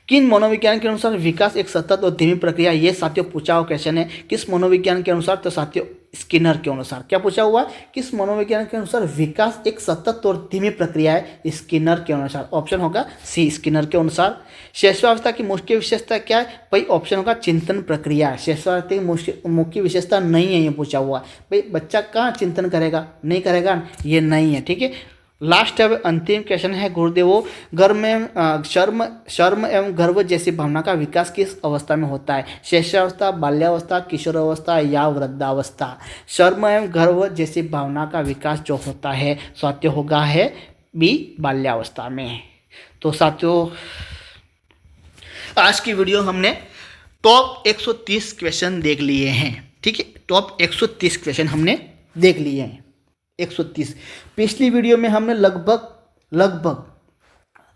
किन मनोविज्ञान के अनुसार विकास एक सतत और धीमी प्रक्रिया? ये साथियों पूछा हुआ क्वेश्चन है। किस मनोविज्ञान के अनुसार? तो साथियों स्किनर के अनुसार। क्या पूछा हुआ? किस मनोविज्ञान के अनुसार विकास एक सतत और धीमी प्रक्रिया है? स्किनर के अनुसार। ऑप्शन होगा सी, स्किनर के अनुसार। शैशवावस्था की मुख्य विशेषता क्या है भाई? ऑप्शन होगा चिंतन प्रक्रिया। शैशवावस्था की मुख्य विशेषता नहीं है, ये पूछा हुआ भाई। बच्चा कहाँ चिंतन करेगा? नहीं करेगा, ये नहीं है। ठीक है। लास्ट अब अंतिम क्वेश्चन है गुरुदेवो, गर्भ में शर्म एवं गर्व जैसी भावना का विकास किस अवस्था में होता है? शैशवावस्था, बाल्यावस्था, किशोरावस्था या वृद्धावस्था? शर्म एवं गर्व जैसी भावना का विकास जो होता है साथियों होगा है बी, बाल्यावस्था में। तो साथियों आज की वीडियो हमने टॉप 130 क्वेश्चन देख लिए हैं। ठीक है। टॉप 130 क्वेश्चन हमने देख लिए हैं, 130। पिछली वीडियो में हमने लगभग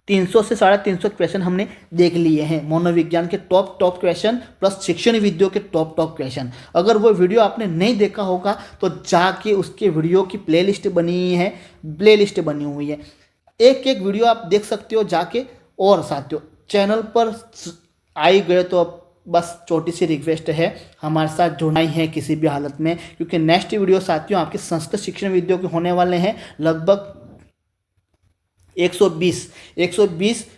300 से 350 क्वेश्चन हमने देख लिए हैं, मनोविज्ञान के टॉप क्वेश्चन प्लस शिक्षण विधियों के टॉप क्वेश्चन। अगर वो वीडियो आपने नहीं देखा होगा तो जाके उसके वीडियो की प्लेलिस्ट बनी हुई है, एक एक वीडियो आप देख सकते हो जाके। और साथियों चैनल पर आई गए तो बस छोटी सी रिक्वेस्ट है, हमारे साथ जुड़ना ही है किसी भी हालत में, क्योंकि नेक्स्ट वीडियो साथियों आपके संस्कृत शिक्षण वीडियो के होने वाले हैं लगभग 120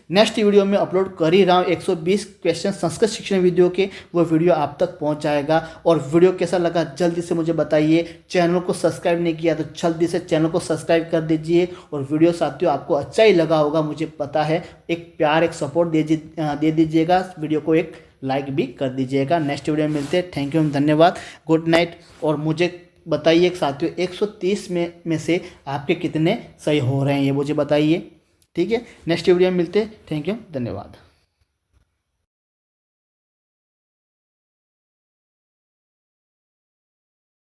नेक्स्ट वीडियो में अपलोड कर ही रहा हूँ। 120 क्वेश्चन संस्कृत शिक्षण वीडियो के, वो वीडियो आप तक पहुँच जाएगा। और वीडियो कैसा लगा जल्दी से मुझे बताइए। चैनल को सब्सक्राइब नहीं किया तो जल्दी से चैनल को सब्सक्राइब कर दीजिए। और वीडियो साथियों आपको अच्छा ही लगा होगा, मुझे पता है। एक प्यार, एक सपोर्ट दे दीजिएगा, वीडियो को एक लाइक भी कर दीजिएगा। नेक्स्ट वीडियो में मिलते हैं। थैंक यू, धन्यवाद, गुड नाइट। और मुझे बताइए साथियों 130 में से आपके कितने सही हो रहे हैं, ये मुझे बताइए। ठीक है। नेक्स्ट वीडियो में मिलते हैं। थैंक यू, धन्यवाद।